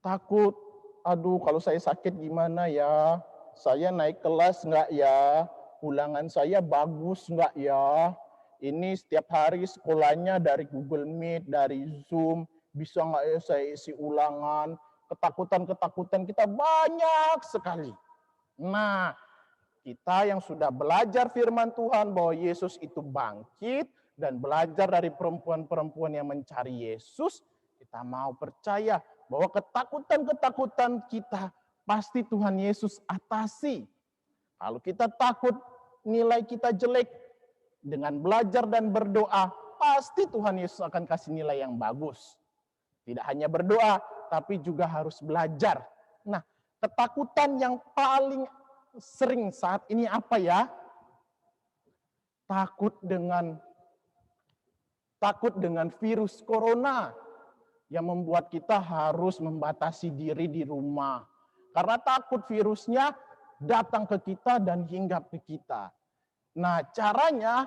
Takut, aduh kalau saya sakit gimana ya? Saya naik kelas enggak ya? Ulangan saya bagus enggak ya? Ini setiap hari sekolahnya dari Google Meet, dari Zoom, bisa enggak ya saya isi ulangan? Ketakutan-ketakutan kita banyak sekali. Nah, kita yang sudah belajar firman Tuhan bahwa Yesus itu bangkit dan belajar dari perempuan-perempuan yang mencari Yesus, kita mau percaya bahwa ketakutan-ketakutan kita pasti Tuhan Yesus atasi. Kalau kita takut nilai kita jelek, dengan belajar dan berdoa, pasti Tuhan Yesus akan kasih nilai yang bagus. Tidak hanya berdoa, tapi juga harus belajar. Nah, ketakutan yang paling sering saat ini apa ya? Takut dengan virus corona yang membuat kita harus membatasi diri di rumah. Karena takut virusnya datang ke kita dan hinggap ke kita. Nah, caranya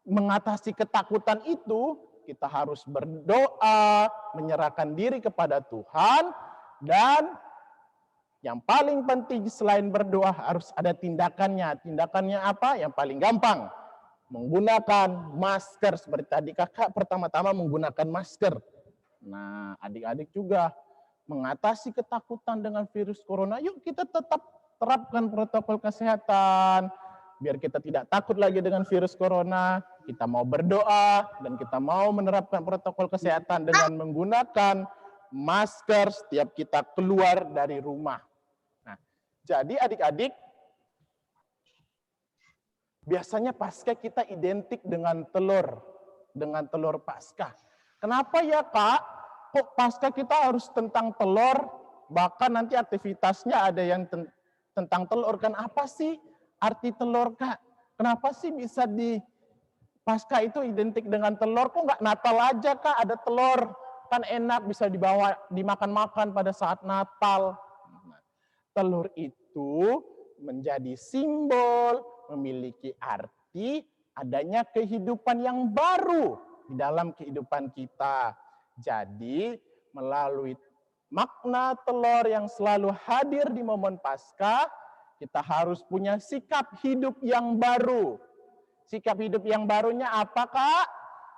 mengatasi ketakutan itu, kita harus berdoa, menyerahkan diri kepada Tuhan, dan yang paling penting selain berdoa harus ada tindakannya. Tindakannya apa? Yang paling gampang. Menggunakan masker. Seperti tadi kakak pertama-tama menggunakan masker. Nah, adik-adik juga mengatasi ketakutan dengan virus corona. Yuk kita tetap terapkan protokol kesehatan. Biar kita tidak takut lagi dengan virus corona. Kita mau berdoa dan kita mau menerapkan protokol kesehatan dengan menggunakan masker setiap kita keluar dari rumah. Nah, jadi adik-adik, biasanya Paskah kita identik dengan telur Paskah. Kenapa ya Kak? Kok Paskah kita harus tentang telur? Bahkan nanti aktivitasnya ada yang tentang telur. Kan apa sih arti telur, Kak? Kenapa sih bisa di Paskah itu identik dengan telur? Kok nggak Natal aja, Kak? Ada telur. Kan enak, bisa dibawa dimakan-makan pada saat Natal. Nah, telur itu menjadi simbol, memiliki arti adanya kehidupan yang baru di dalam kehidupan kita. Jadi, melalui makna telur yang selalu hadir di momen Paskah, kita harus punya sikap hidup yang baru. Sikap hidup yang barunya apa, Kak?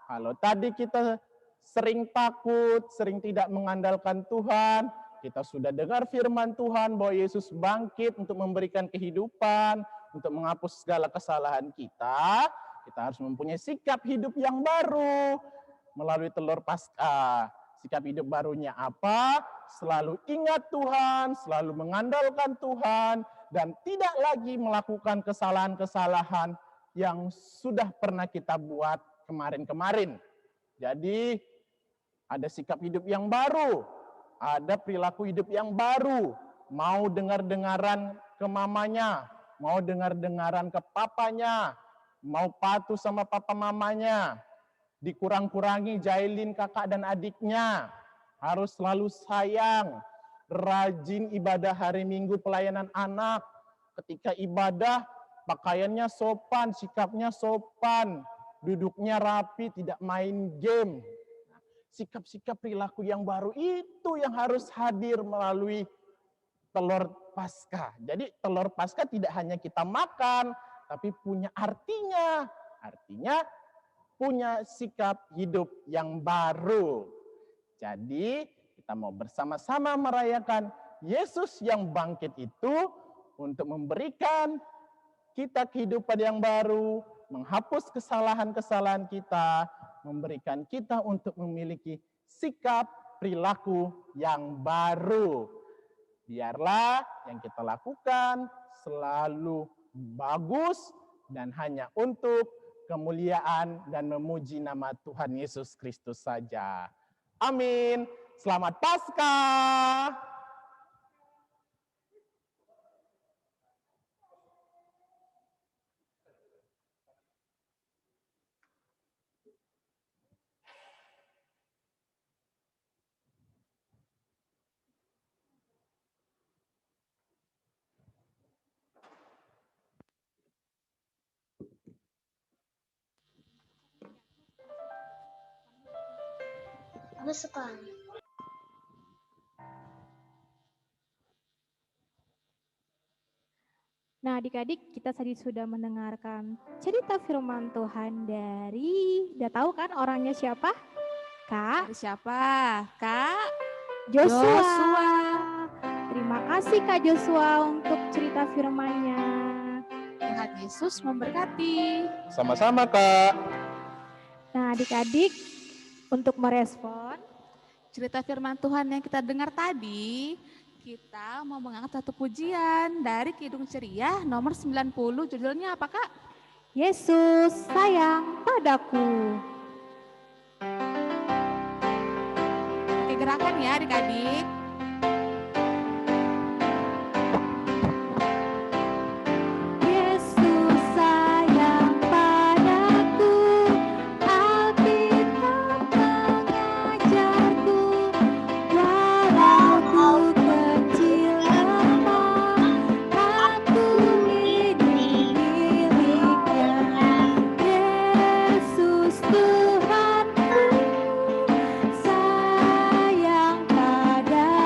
Kalau tadi kita sering takut, sering tidak mengandalkan Tuhan, kita sudah dengar firman Tuhan bahwa Yesus bangkit untuk memberikan kehidupan, untuk menghapus segala kesalahan kita. Kita harus mempunyai sikap hidup yang baru melalui telur Paskah. Sikap hidup barunya apa? Selalu ingat Tuhan, selalu mengandalkan Tuhan, dan tidak lagi melakukan kesalahan-kesalahan yang sudah pernah kita buat kemarin-kemarin. Jadi ada sikap hidup yang baru, ada perilaku hidup yang baru. Mau dengar-dengaran ke mamanya, mau dengar-dengaran ke papanya, mau patuh sama papa mamanya, dikurang-kurangi jahilin kakak dan adiknya, harus selalu sayang, rajin ibadah hari Minggu pelayanan anak, ketika ibadah pakaiannya sopan, sikapnya sopan, duduknya rapi, tidak main game. Sikap-sikap perilaku yang baru itu yang harus hadir melalui telur Paskah. Jadi telur Paskah tidak hanya kita makan, tapi punya artinya. Artinya punya sikap hidup yang baru. Jadi kita mau bersama-sama merayakan Yesus yang bangkit itu untuk memberikan kita kehidupan yang baru, menghapus kesalahan-kesalahan kita, memberikan kita untuk memiliki sikap perilaku yang baru. Biarlah yang kita lakukan selalu bagus dan hanya untuk kemuliaan dan memuji nama Tuhan Yesus Kristus saja. Amin. Selamat Paskah. Bagus sekali. Nah, adik-adik, kita tadi sudah mendengarkan cerita firman Tuhan dari, udah tahu kan orangnya siapa? Kak Dari siapa? Kak Joshua. Terima kasih Kak Joshua untuk cerita firman-Nya. Tuhan Yesus memberkati. Sama-sama, Kak. Nah, adik-adik, untuk merespon, Cerita firman Tuhan yang kita dengar tadi, kita mau mengangkat satu pujian dari Kidung Ceria nomor 90. Judulnya apa, Kak? Yesus sayang padaku. Oke, gerakan ya adik-adik. Yesus sayang padaku, Alkitab mengajarku, walau ku kecil lemah, aku ini miliknya. Yesus Tuhanku sayang padaku.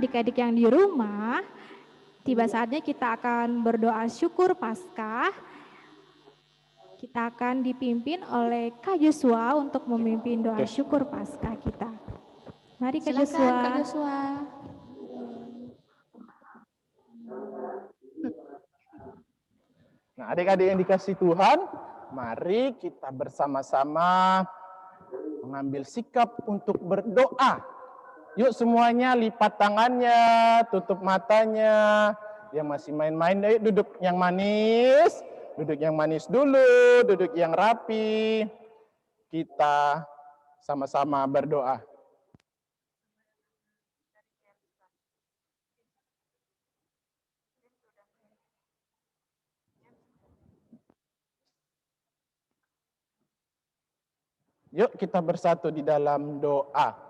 adik-adik yang di rumah, tiba saatnya kita akan berdoa syukur Paskah. Kita akan dipimpin oleh Kak Joshua untuk memimpin doa syukur Paskah kita. Mari Kak Silakan Joshua. Kak Joshua. Nah, adik-adik yang dikasih Tuhan, mari kita bersama-sama mengambil sikap untuk berdoa. Yuk semuanya lipat tangannya, tutup matanya. Yang masih main-main, ayo duduk yang manis. Duduk yang manis dulu, duduk yang rapi. Kita sama-sama berdoa. Yuk kita bersatu di dalam doa.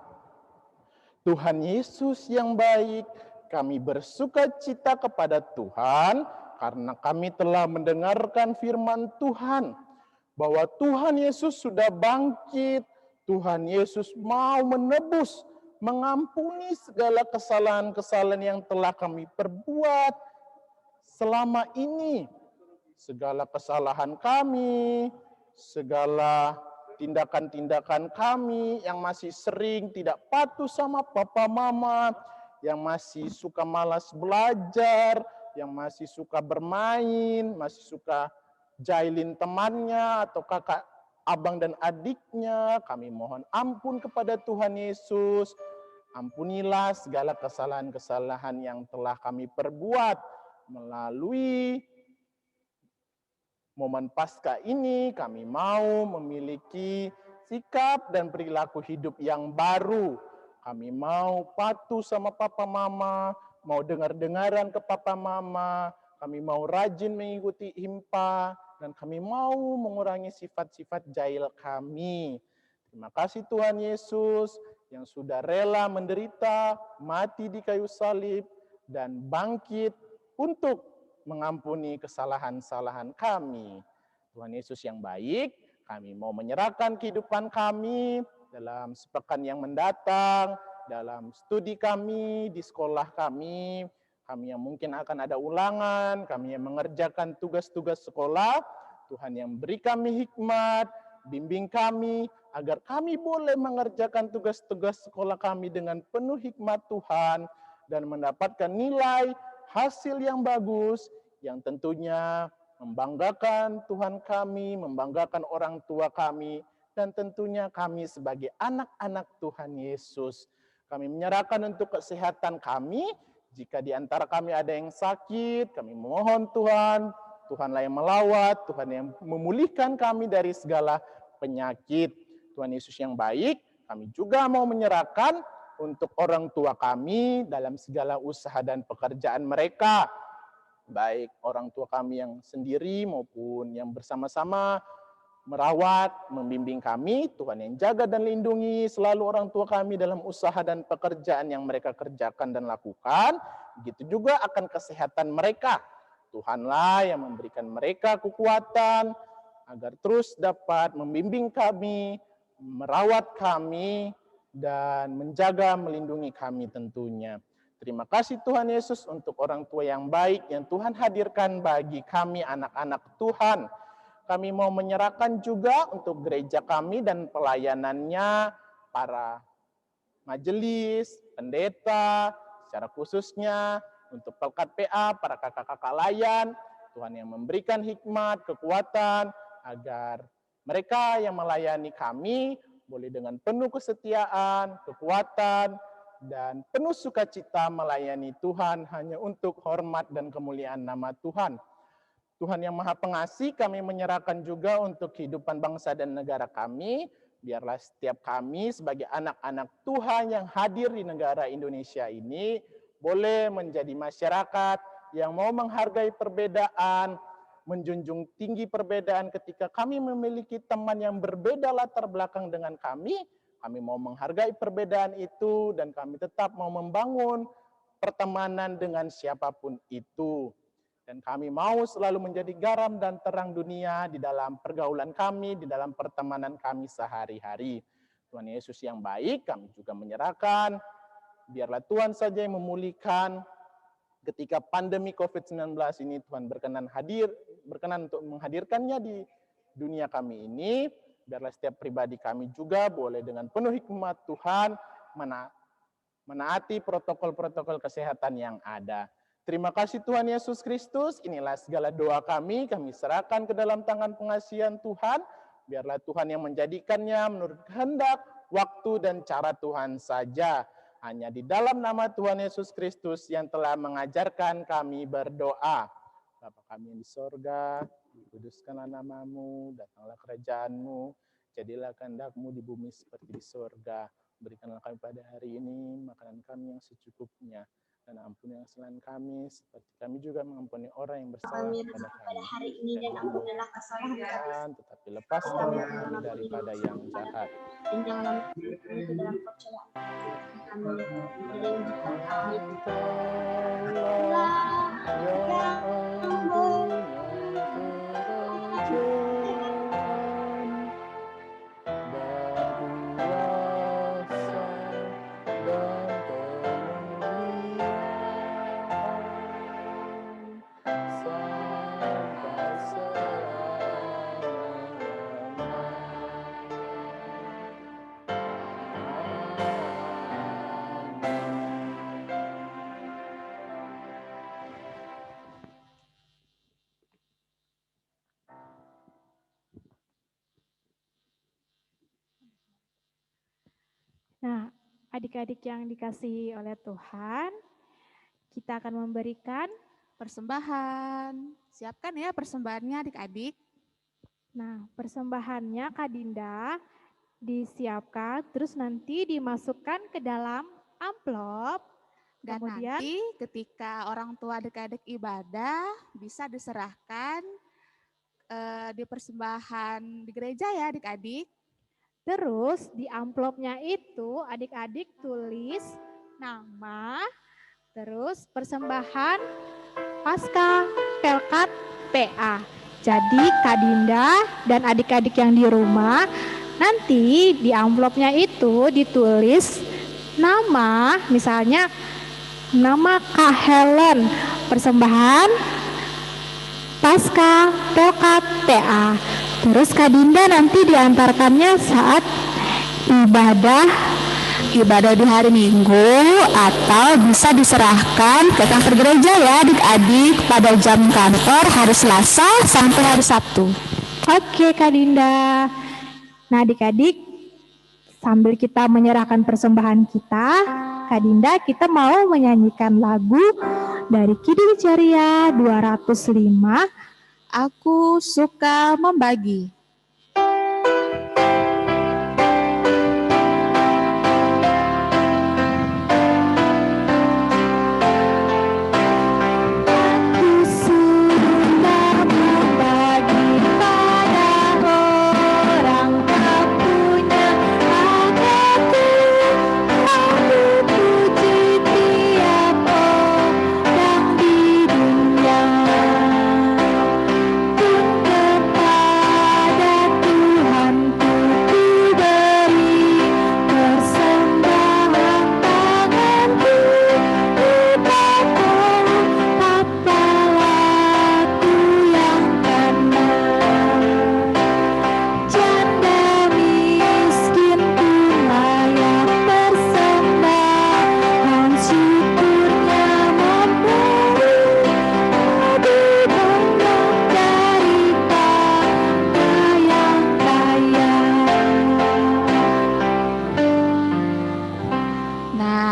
Tuhan Yesus yang baik, kami bersuka cita kepada Tuhan karena kami telah mendengarkan firman Tuhan bahwa Tuhan Yesus sudah bangkit, Tuhan Yesus mau menebus, mengampuni segala kesalahan-kesalahan yang telah kami perbuat selama ini. Segala kesalahan kami, segala tindakan-tindakan kami yang masih sering tidak patuh sama papa mama, yang masih suka malas belajar, yang masih suka bermain, masih suka jahilin temannya atau kakak, abang dan adiknya, kami mohon ampun kepada Tuhan Yesus. Ampunilah segala kesalahan-kesalahan yang telah kami perbuat melalui momen Paskah ini. Kami mau memiliki sikap dan perilaku hidup yang baru. Kami mau patuh sama papa mama, mau dengar-dengaran ke papa mama, kami mau rajin mengikuti himpa, dan kami mau mengurangi sifat-sifat jahil kami. Terima kasih Tuhan Yesus yang sudah rela menderita, mati di kayu salib, dan bangkit untuk mengampuni kesalahan-kesalahan kami. Tuhan Yesus yang baik, kami mau menyerahkan kehidupan kami dalam sepekan yang mendatang, dalam studi kami, di sekolah kami yang mungkin akan ada ulangan, kami yang mengerjakan tugas-tugas sekolah. Tuhan yang beri kami hikmat, bimbing kami, agar kami boleh mengerjakan tugas-tugas sekolah kami dengan penuh hikmat Tuhan, dan mendapatkan nilai hasil yang bagus, yang tentunya membanggakan Tuhan kami, membanggakan orang tua kami, dan tentunya kami sebagai anak-anak Tuhan Yesus. Kami menyerahkan untuk kesehatan kami. Jika di antara kami ada yang sakit, kami mohon Tuhan, Tuhanlah yang melawat, Tuhan yang memulihkan kami dari segala penyakit. Tuhan Yesus yang baik, kami juga mau menyerahkan untuk orang tua kami dalam segala usaha dan pekerjaan mereka. Baik orang tua kami yang sendiri maupun yang bersama-sama merawat, membimbing kami. Tuhan yang jaga dan lindungi selalu orang tua kami dalam usaha dan pekerjaan yang mereka kerjakan dan lakukan. Begitu juga akan kesehatan mereka. Tuhanlah yang memberikan mereka kekuatan agar terus dapat membimbing kami, merawat kami, dan menjaga, melindungi kami tentunya. Terima kasih Tuhan Yesus untuk orang tua yang baik yang Tuhan hadirkan bagi kami anak-anak Tuhan. Kami mau menyerahkan juga untuk gereja kami dan pelayanannya, para majelis, pendeta, secara khususnya untuk pelkat PA, para kakak-kakak layan, Tuhan yang memberikan hikmat, kekuatan, agar mereka yang melayani kami boleh dengan penuh kesetiaan, kekuatan, dan penuh sukacita melayani Tuhan hanya untuk hormat dan kemuliaan nama Tuhan. Tuhan yang Maha Pengasih, kami menyerahkan juga untuk kehidupan bangsa dan negara kami. Biarlah setiap kami sebagai anak-anak Tuhan yang hadir di negara Indonesia ini boleh menjadi masyarakat yang mau menghargai perbedaan, menjunjung tinggi perbedaan ketika kami memiliki teman yang berbeda latar belakang dengan kami mau menghargai perbedaan itu, dan kami tetap mau membangun pertemanan dengan siapapun itu. Dan kami mau selalu menjadi garam dan terang dunia di dalam pergaulan kami, di dalam pertemanan kami sehari-hari. Tuhan Yesus yang baik, kami juga menyerahkan biarlah Tuhan saja yang memulihkan. Ketika pandemi COVID-19 ini Tuhan berkenan untuk menghadirkannya di dunia kami ini, biarlah setiap pribadi kami juga boleh dengan penuh hikmat Tuhan menaati protokol-protokol kesehatan yang ada. Terima kasih Tuhan Yesus Kristus, inilah segala doa kami serahkan ke dalam tangan pengasihan Tuhan, biarlah Tuhan yang menjadikannya menurut kehendak, waktu, dan cara Tuhan saja. Hanya di dalam nama Tuhan Yesus Kristus yang telah mengajarkan kami berdoa. Bapa kami yang di sorga, dikuduskanlah namamu, datanglah kerajaanmu, jadilah kehendak-Mu di bumi seperti di sorga. Berikanlah kami pada hari ini makanan kami yang secukupnya, dan ampuni kesalahan kami, seperti kami juga mengampuni orang yang bersalah kepada kami. hari ini dan ampunilah kesalahan kami. Tetapi lepaskan kami daripada yang jahat. Dan janganlah masuk ke dalam percobaan. Kami yang kami. Nah, adik-adik yang dikasihi oleh Tuhan, kita akan memberikan Persembahan. Siapkan ya persembahannya adik-adik. Nah, persembahannya Kak Dinda disiapkan, terus nanti dimasukkan ke dalam amplop. Dan Kemudian nanti ketika orang tua adik-adik ibadah bisa diserahkan di persembahan di gereja ya adik-adik. terus di amplopnya itu adik-adik tulis nama, terus persembahan Pasca Pelkat PA. Jadi Kak Dinda dan adik-adik yang di rumah nanti di amplopnya itu ditulis nama, misalnya nama Kak Helen, persembahan Pasca Pelkat PA. Terus Kak Dinda nanti diantarkannya saat ibadah di hari Minggu, atau bisa diserahkan ke kantor gereja ya adik-adik pada jam kantor hari Selasa sampai hari Sabtu. Oke Kak Dinda. Nah adik-adik, sambil kita menyerahkan persembahan kita, Kak Dinda, kita mau menyanyikan lagu dari Kidung Ceria 205, Aku suka membagi.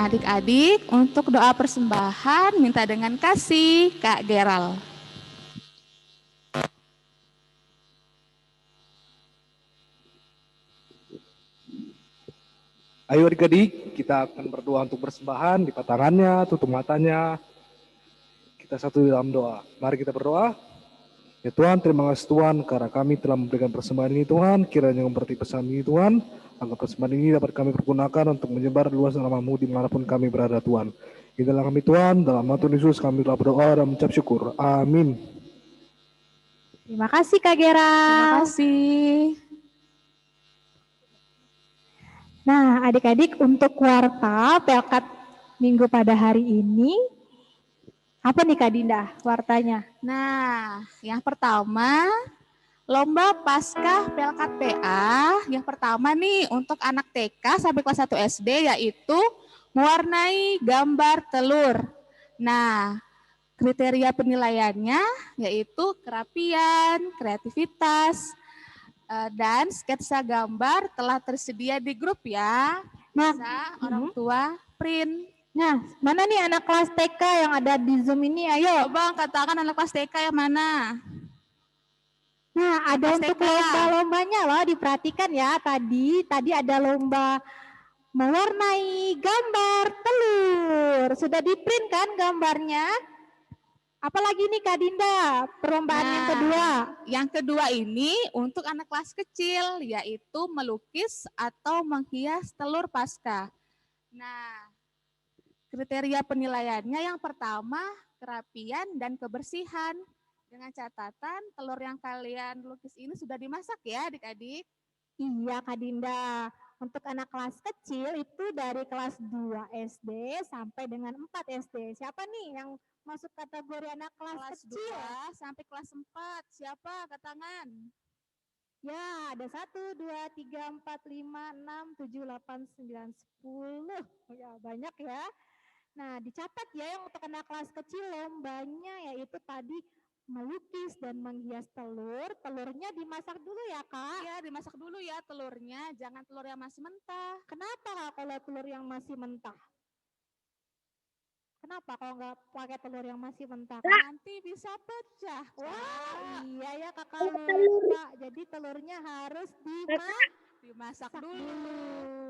Adik-adik, untuk doa persembahan minta dengan kasih Kak Geral. Ayo adik-adik, kita akan berdoa untuk persembahan, lipat tangannya, tutup matanya. Kita satu dalam doa. Mari kita berdoa. Ya Tuhan, terima kasih Tuhan karena kami telah memberikan persembahan ini Tuhan. Kiranya memberkati pesan ini Tuhan. Agar persembahan ini dapat kami pergunakan untuk menyebar luas nama-Mu dimanapun kami berada Tuhan. Di dalam kami Tuhan, dalam nama Tuhan Yesus kami telah berdoa dan mengucap syukur. Amin. Terima kasih Kak Geral. Terima kasih. Nah adik-adik, untuk kuartal Pelkat Minggu pada hari ini. Apa nih Kak Dinda wartanya? Nah, yang pertama Lomba Paskah Pelkat PA yang pertama nih untuk anak TK sampai kelas 1 SD yaitu mewarnai gambar telur. Nah, kriteria penilaiannya yaitu kerapian, kreativitas, dan sketsa gambar telah tersedia di grup ya. Bisa orang tua print. Nah, mana nih anak kelas TK yang ada di Zoom ini? Ayo. Coba katakan anak kelas TK yang mana? Nah, ada untuk TK. lomba-lombanya loh, diperhatikan ya. Tadi ada lomba mewarnai gambar telur. Sudah di-print kan gambarnya? Apalagi nih Kak Dinda, perlombaan yang kedua. Yang kedua ini untuk anak kelas kecil, yaitu melukis atau menghias telur Paskah. Nah, kriteria penilaiannya yang pertama, kerapian dan kebersihan. Dengan catatan telur yang kalian lukis ini sudah dimasak ya adik-adik? Iya Kak Dinda, untuk anak kelas kecil itu dari kelas 2 SD sampai dengan 4 SD. Siapa nih yang masuk kategori anak kelas kecil? 2 sampai kelas 4, siapa angkat tangan? Ya, ada 1, 2, 3, 4, 5, 6, 7, 8, 9, 10. Ya, banyak ya. Nah, dicatat ya yang untuk anak kelas kecil lombanya yaitu tadi melukis dan menghias telur. Telurnya dimasak dulu ya Kak? Iya, dimasak dulu ya telurnya, jangan telur yang masih mentah. Kenapa Kak kalau telur yang masih mentah? Kenapa kalau nggak pakai telur yang masih mentah? Nanti bisa pecah. Wah, iya ya Kakak lupa. Jadi telurnya harus dimasak dulu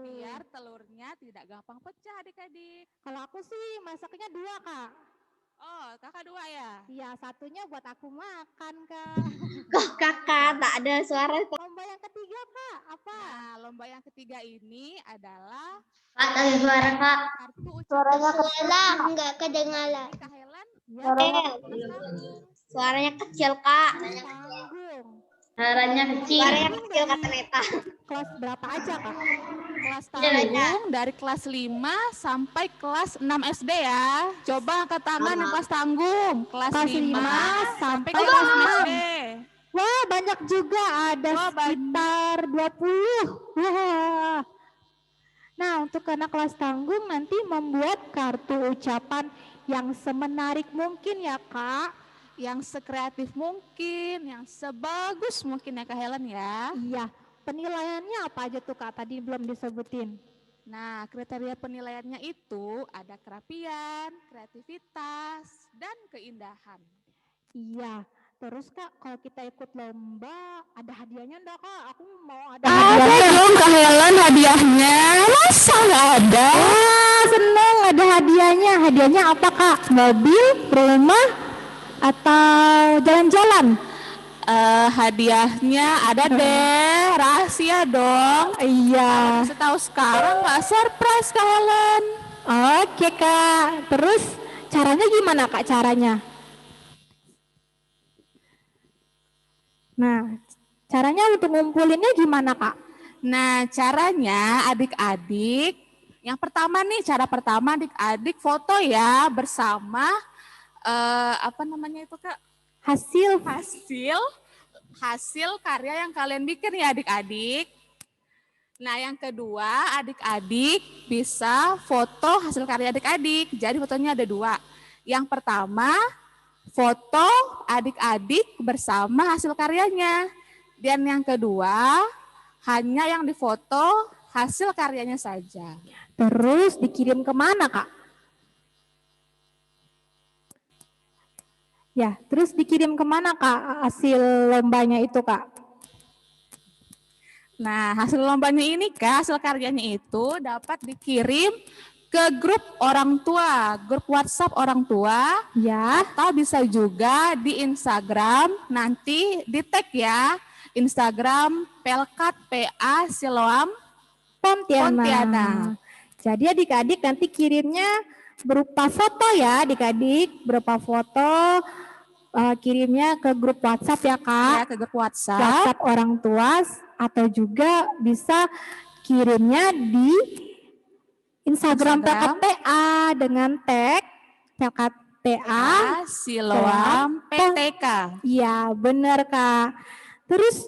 biar telurnya tidak gampang pecah adik-adik. Kalau aku sih masaknya 2 Kak. Oh, kakak 2 ya? Iya, satunya buat aku makan Kak. Kok kakak tak ada suara? Lomba yang ketiga Kak, apa? Nah, lomba yang ketiga ini adalah Kak, tadi suara kak. kartu Suaranya kecil. Enggak kedengaran. Kak Helen. Suaranya kecil kak. Tanggung. Suaranya kecil kata Neta. Kelas berapa aja Kak? Kelas tanggung dari kelas 5 sampai kelas 6 SD ya. Coba angkat tangan yang kelas tanggung. Kelas 5 sampai kelas 6 SD. Wah, banyak juga, ada sekitar 20. Wah. Nah, untuk anak kelas tanggung nanti membuat kartu ucapan yang semenarik mungkin ya Kak. Yang sekreatif mungkin, yang sebagus mungkin ya Kak Helen ya. Iya, penilaiannya apa aja tuh Kak? Tadi belum disebutin. Nah, kriteria penilaiannya itu ada kerapian, kreativitas, dan keindahan. Iya, terus Kak kalau kita ikut lomba ada hadiahnya enggak Kak? Aku mau ada hadiahnya. Ada dong Kak Helen hadiahnya, masa nggak ada? Wah, seneng ada hadiahnya. Hadiahnya apa Kak? Mobil, rumah, atau jalan-jalan? Hadiahnya ada deh, rahasia dong. Iya. Kasih tahu sekarang nggak surprise Kak Helen. Oke Kak. Terus caranya gimana Kak caranya? Nah, caranya untuk ngumpulinnya gimana Kak? Nah, caranya adik-adik, yang pertama nih, cara pertama adik-adik foto ya bersama apa namanya itu Kak? Hasil karya yang kalian bikin ya adik-adik. Nah, yang kedua, adik-adik bisa foto hasil karya adik-adik. Jadi fotonya ada 2. Yang pertama, foto adik-adik bersama hasil karyanya. Dan yang kedua, hanya yang difoto hasil karyanya saja. Terus dikirim kemana Kak? Ya, terus dikirim kemana Kak hasil lombanya itu Kak? Nah, hasil lombanya ini Kak, hasil karyanya itu dapat dikirim ke grup orang tua, grup WhatsApp orang tua. Ya. Atau bisa juga di Instagram, nanti di tag ya, Instagram Pelkat PA Siloam Pontianak. Jadi adik-adik nanti kirimnya berupa foto ya adik-adik, berupa foto kirimnya ke grup WhatsApp ya Kak. Ya, ke grup WhatsApp. WhatsApp orang tua atau juga bisa kirimnya di Instagram Instagram. PKTA dengan tag PKTA. Siloam PTK. Iya, benar Kak. Terus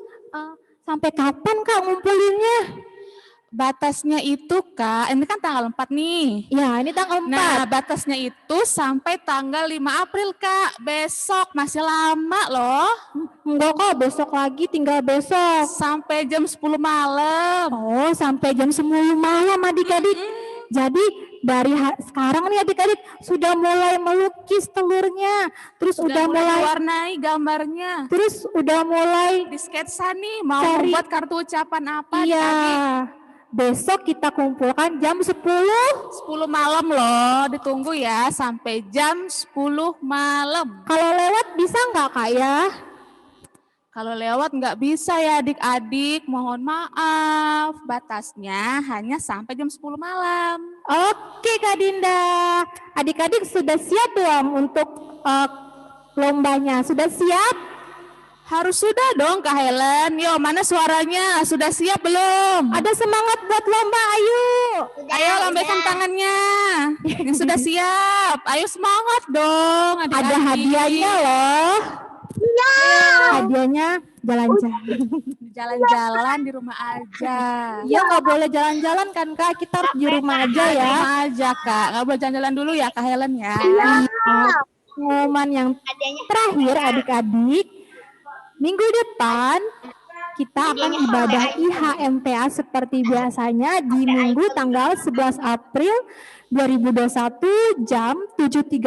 sampai kapan Kak ngumpulinnya? Batasnya itu Kak, ini kan tanggal 4 nih. Ya, ini tanggal 4. Nah, batasnya itu sampai tanggal 5 April Kak. Besok masih lama loh. Enggak Kak, besok lagi, tinggal besok. Sampai jam 10 malam. Oh, sampai jam 10 malam adik-adik. Jadi dari sekarang nih adik-adik sudah mulai melukis telurnya. Terus udah mulai warnai gambarnya. Terus udah mulai Di sketsa nih mau Cari- membuat kartu ucapan apa iya. adik-adik? Besok kita kumpulkan jam 10. 10 malam loh, ditunggu ya sampai jam 10 malam. Kalau lewat bisa nggak Kak ya? Kalau lewat nggak bisa ya adik-adik, mohon maaf. Batasnya hanya sampai jam 10 malam. Oke Kak Dinda. Adik-adik sudah siap belum untuk lombanya? Sudah siap? Harus sudah dong Kak Helen. Yo, mana suaranya? Sudah siap belum? Ada semangat buat lomba, ayo. Ayo lambaikan tangannya. Yang sudah siap. Ayo semangat dong adik-adik. Ada hadiahnya loh. Iya. Hadiahnya jalan-jalan. Jalan-jalan di rumah aja. Iya nggak boleh jalan-jalan kan Kak? Kita harus di rumah aja ya. Di rumah aja Kak. Nggak boleh jalan-jalan dulu ya Kak Helen ya. Pengumuman yang terakhir adik-adik. Minggu depan kita akan ibadah IHMTA seperti biasanya di Minggu tanggal 11 April 2021 jam 7.30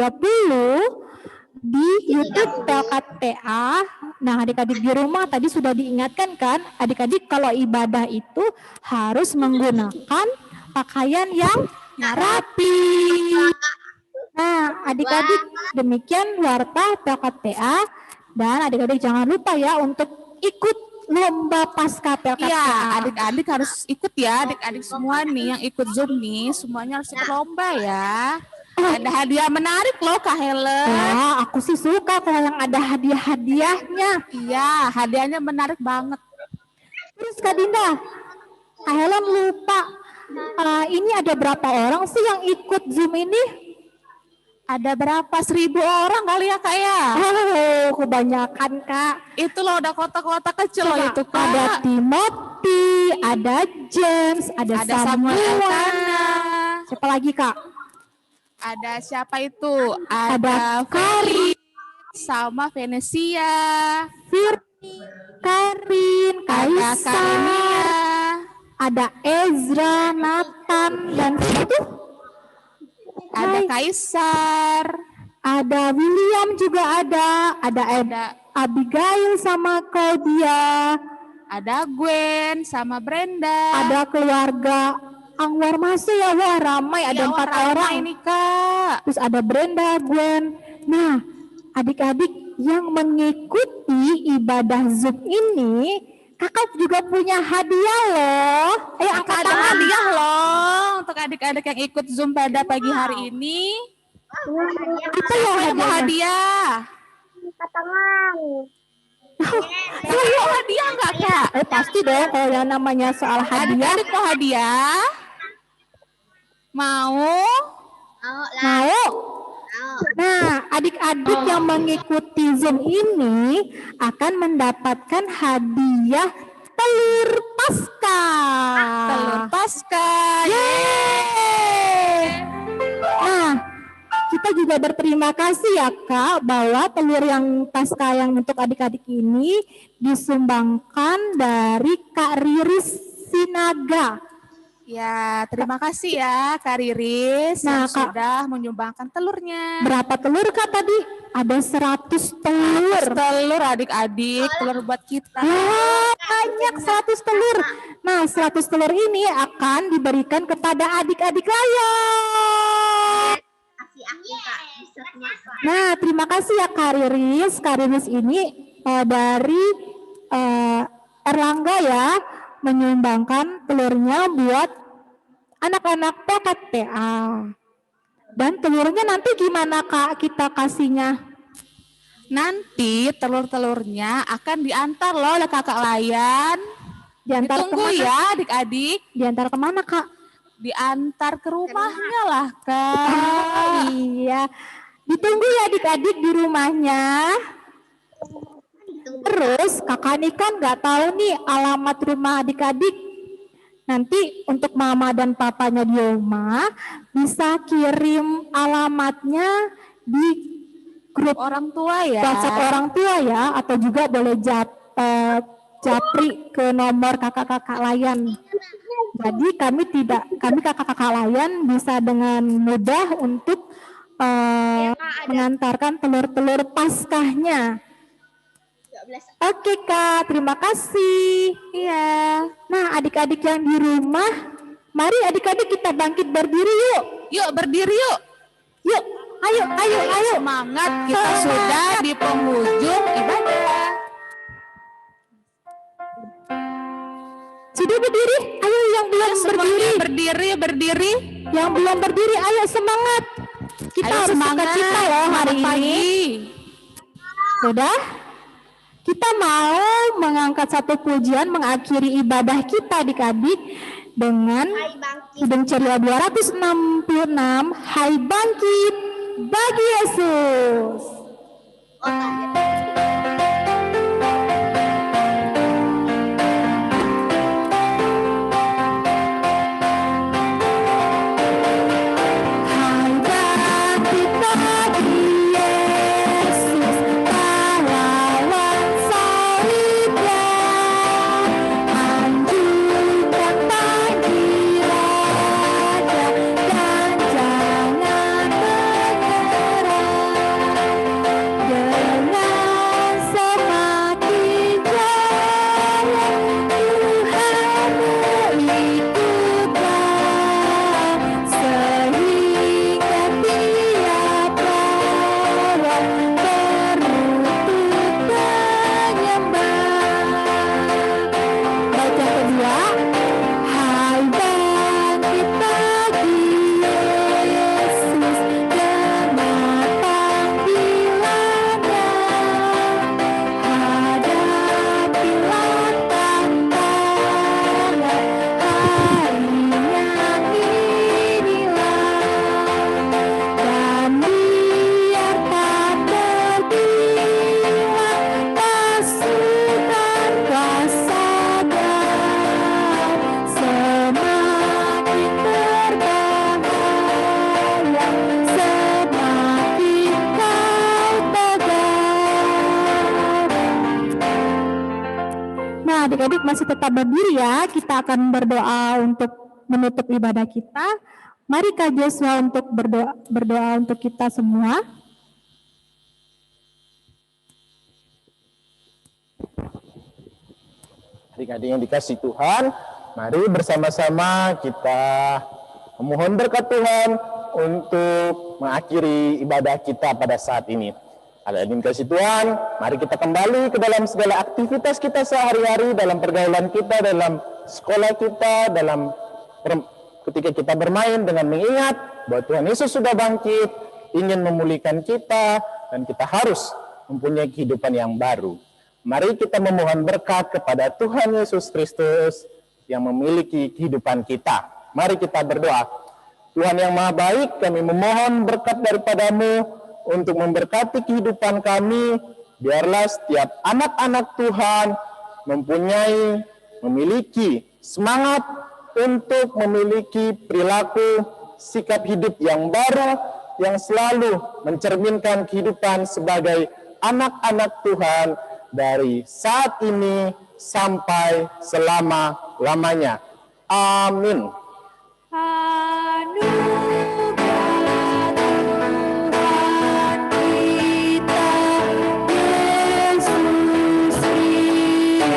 di YouTube PKTA. Nah, adik-adik di rumah tadi sudah diingatkan kan, adik-adik kalau ibadah itu harus menggunakan pakaian yang rapi. Nah, adik-adik demikian warta PKTA. Dan adik-adik jangan lupa ya untuk ikut lomba pasca PKTA. Iya, adik-adik harus ikut ya, adik-adik semua nih yang ikut Zoom nih, semuanya harus ikut lomba ya. Ada hadiah menarik loh Kak Helen. Ya, aku sih suka kalau yang ada hadiah-hadiahnya. Iya, hadiahnya menarik banget. Terus Kak Dinda, Kak Helen lupa, ini ada berapa orang sih yang ikut Zoom ini? Ada berapa? 1.000 orang kali ya Kak ya? Oh, kebanyakan Kak. Itu loh udah kotak-kotak kecil loh itu Kak. Ada Timothy, ada James, ada Samuel Samuel. Elkana. Siapa lagi Kak? Ada siapa itu? Ada Ada Kari sama Venesia. Firly, Karin, Ada Kaisa, Karenia. ada Ezra, Nathan, dan itu Ada Kaisar. ada William juga ada Abigail sama Claudia, Ada Gwen sama Brenda. ada keluarga Anwar masih ya, wah ramai, ada 4 orang ini Kak. terus ada Brenda, Gwen. Nah, adik-adik yang mengikuti ibadah Zoom ini, kakak juga punya hadiah loh. Ayo angkat Ada tangan. hadiah loh untuk adik-adik yang ikut Zoom pada pagi hari ini. Apa ya Ada hadiah. Mau hadiah nggak Kak? Pasti dong kalau yang namanya soal hadiah. Adik-adik mau hadiah? Mau? Mau? Nah, adik-adik yang mengikuti Zoom ini akan mendapatkan hadiah telur pasca. Telur pasca. Yeay. Nah, kita juga berterima kasih ya Kak bahwa telur yang pasca yang untuk adik-adik ini disumbangkan dari Kak Riris Sinaga. Ya, terima kasih ya Kak Riris Nah, yang Kak, sudah menyumbangkan telurnya. berapa telur Kak tadi? Ada 100 telur. Telur adik-adik, telur buat kita. Wah, banyak 100 telur. Nah, 100 telur ini akan diberikan kepada adik-adik layak. Nah, terima kasih ya Kak Riris. Kak Riris ini dari Erlangga ya, menyumbangkan telurnya buat anak-anak PKTA. Dan telurnya nanti gimana Kak kita kasihnya? Nanti telur-telurnya akan diantar loh oleh kakak Layan. Diantar Ditunggu kemana? ya adik-adik. Diantar kemana Kak? Diantar ke rumahnya lah, Kak. Iya. Ditunggu ya adik-adik di rumahnya. Terus kakak nih kan nggak tahu nih alamat rumah adik-adik. Nanti untuk mama dan papanya di rumah bisa kirim alamatnya di grup Orang tua ya. WhatsApp orang tua ya, atau juga boleh japri ke nomor kakak-kakak layan. Jadi kami kakak-kakak layan bisa dengan mudah untuk mengantarkan telur-telur Paskahnya. 12. Oke Kak, terima kasih. Iya. Nah adik-adik yang di rumah, mari adik-adik kita bangkit berdiri yuk. Yuk berdiri yuk. Yuk, ayo. Semangat, kita sudah di penghujung ibadah. Sudah berdiri? Ayo yang belum berdiri. Berdiri. Yang belum berdiri, ayo semangat. Kita Ayo harus semangat. sukacita loh hari Semangat ini. pagi. Sudah? Kita mau mengangkat satu pujian mengakhiri ibadah kita adik-adik dengan Hai bangkit. Kidung Ceria 266, Hai bangkit bagi Yesus. Oh, kaget. Hai bangkit bagi Yesus, pahlawan salibnya. Anjurkan pagi raja dan jangan menyerah. Dengan semakin jaya Tuhan mengikutlah, sehingga tiap orang berlutut menyembah. Baik yang kedua, hai bangkit bagi Yesus dengan panggilannya. Hadapilah tantangan, harinya inilah, dan biarkan berkilau pasukan kuasa Tuhan, semakin berbahaya, semakin kau tegar. Nah, adik-adik masih tetap berdiri ya. Kita akan berdoa untuk menutup ibadah kita. Mari Kak Joshua untuk berdoa untuk kita semua. Adik-adik yang dikasih Tuhan, mari bersama-sama kita memohon berkat Tuhan untuk mengakhiri ibadah kita pada saat ini. Adik-adik yang dikasih Tuhan, mari kita kembali ke dalam segala aktivitas kita sehari-hari, dalam pergaulan kita, dalam sekolah kita, ketika kita bermain dengan mengingat bahwa Tuhan Yesus sudah bangkit, ingin memulihkan kita, dan kita harus mempunyai kehidupan yang baru. Mari kita memohon berkat kepada Tuhan Yesus Kristus yang memiliki kehidupan kita. Mari kita berdoa. Tuhan yang Maha Baik, kami memohon berkat daripadamu untuk memberkati kehidupan kami. Biarlah setiap anak-anak Tuhan memiliki semangat untuk memiliki perilaku sikap hidup yang baru, yang selalu mencerminkan kehidupan sebagai anak-anak Tuhan dari saat ini sampai selama-lamanya. Amin. Anugerah Tuhan kita, Yesus Kristus, pengasihan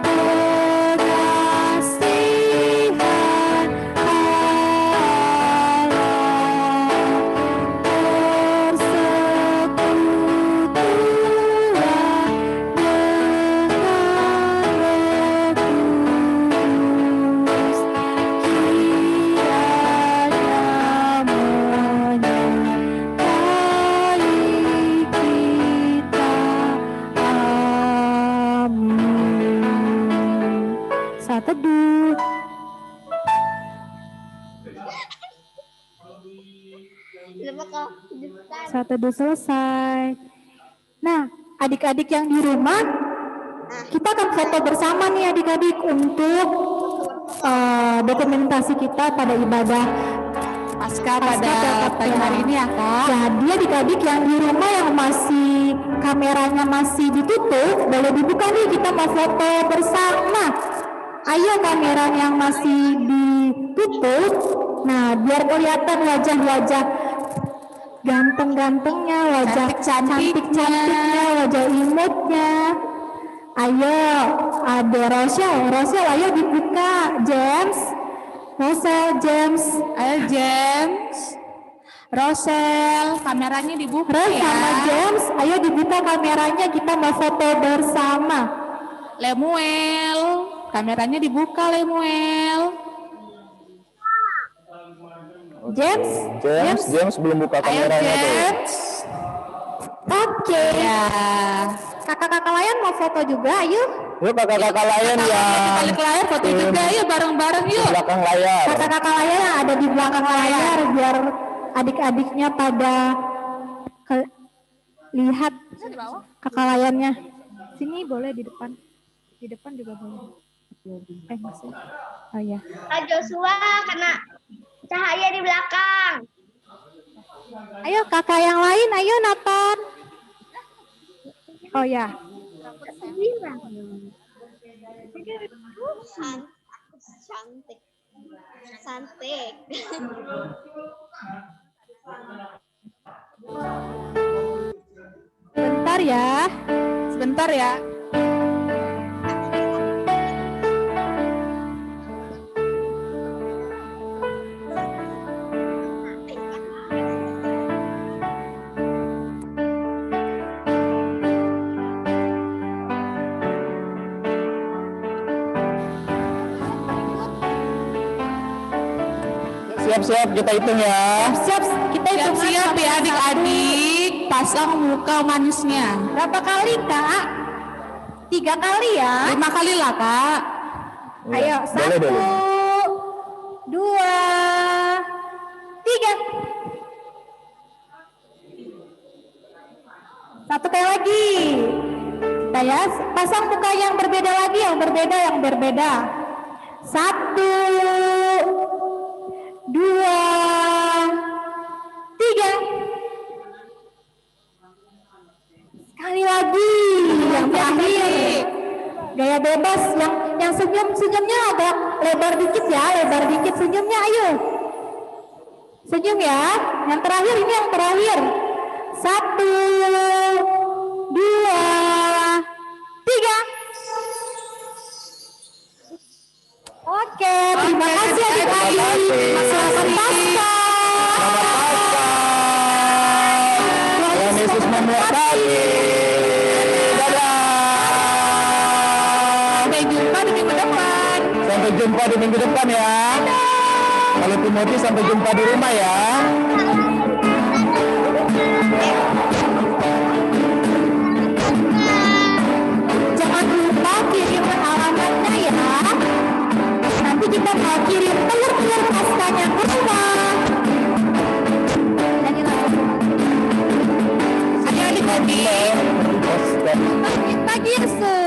Allah, persekutuan dengan Roh saat teduh selesai. Nah, adik-adik yang di rumah, kita akan foto bersama nih adik-adik untuk dokumentasi kita pada ibadah Pasca pada pagi hari ini ya Kak. Jadi adik-adik yang di rumah yang masih kameranya masih ditutup, boleh dibuka nih, kita mau foto bersama. Ayo kamera yang masih ditutup, nah biar kelihatan wajah-wajah ganteng-gantengnya, wajah cantik-cantiknya, wajah imutnya. Ayo, ada Rochelle ayo dibuka. James, Ayo James, Rochelle, kameranya dibuka ya. sama James, ayo dibuka kameranya, kita mau foto bersama. Lemuel, kameranya dibuka Lemuel. James belum buka Ayo kameranya tuh. James. Oke. Ya. Kakak-kakak lain mau foto juga, ayo. Yuk kakak-kakak lain yang Balik ke layar foto juga yuk bareng-bareng di yuk. belakang layar. Kakak-kakak lain yang ada di belakang layar biar adik-adiknya pada lihat kakak layarnya. Sini boleh di depan. Di depan juga boleh. Maksudnya. Oh ya. Kak Joshua kena cahaya di belakang. Ayo kakak yang lain, ayo Nathan. Oh ya. Cantik. Bentar ya. Sebentar ya. Siap-siap kita hitung ya. Siap, kita hitung Siap-siap ya adik-adik, pasang muka manisnya. Berapa kali kak? 3 kali ya. 5 kali lah Kak. Ayo, Boleh, 1, boleh. 2, 3. Satu kali lagi. Kita ya, pasang muka yang berbeda lagi, yang berbeda. 1, 2, 3. Sekali lagi, yang terakhir. Gaya bebas, yang senyumnya agak lebar dikit ya, senyumnya, ayo. Senyum ya. Yang terakhir ini yang terakhir. 1, 2, 3. Oke, terima kasih adik-adik. Selamat Pasca. Tuhan Yesus memberkati. Dadah. Sampai jumpa di minggu depan. Sampai jumpa di minggu depan ya. Kalau Timothy sampai jumpa di rumah ya. Jangan lupa kirim alamatnya ya. Nanti kita mau kirim telur-telur paskanya ke rumah. Ayo adik-adik. Pagi Yesus.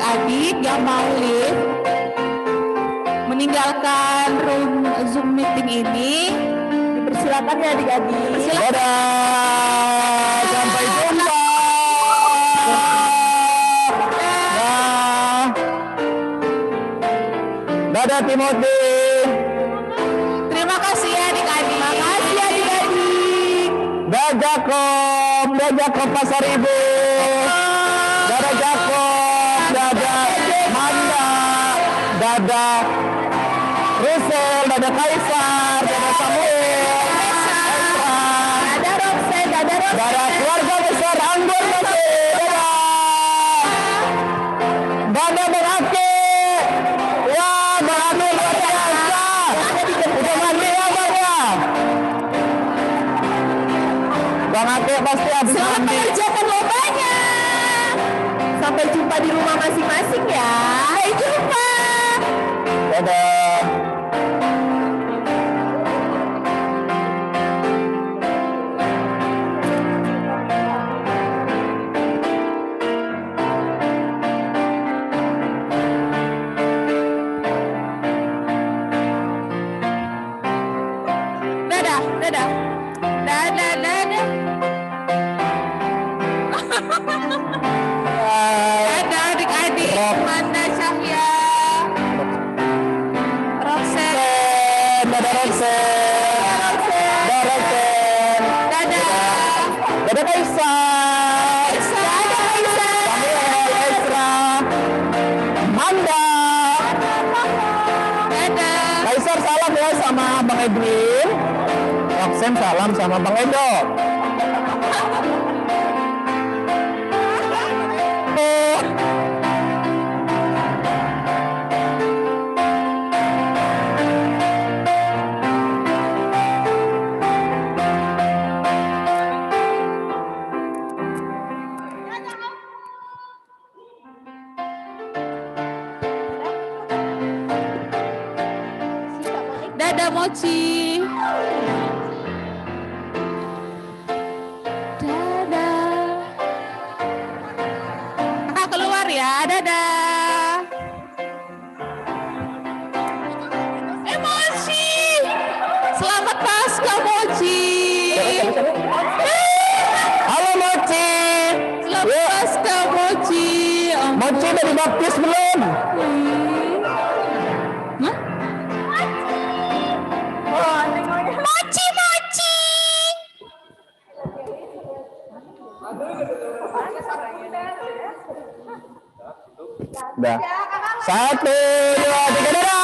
adik-adik yang mau live meninggalkan room Zoom meeting ini, dipersilakan ya adik-adik. Dadah, sampai jumpa. Dadah Timothy. Terima kasih ya adik-adik. Makasih adik-adik. Dadah Jakob Pasar Ibu. Dadah Jakob, dadah Manda, dadah Russell, dadah Kaisar, dadah Samuel, dadah Roxen, dadah keluarga besar Anggur Masih, dadah Bang Ake. Wah, Bang Ake luar biasa. Udah mandi ya Bang ya? Bang Ake pasti habis Selamat mandi. mengerjakan lombanya. Sampai jumpa di rumah masing-masing ya. Sampai jumpa. Dadah. Dadah, dadah. Dadah, dadah. Dadah adik-adik. Manda Syahya. Roxen. Dadah Roxen. Dadah Roxen. Dadah. Dadah Kaisar. Dadah Kaisar. Samuel, Ezra, Manda. Dadah. Kaisar salam ya sama Bang Edwin. Roxen salam sama Bang Edo. Dadah Mochi. Dadah. Kakak keluar ya. Dadah. Mochi. Selamat Paskah Mochi. Halo Mochi. Selamat Paskah Mochi. Mochi udah dibaptis belum? Mochi, Mochi. Udah. 1, 2, 3, dadah.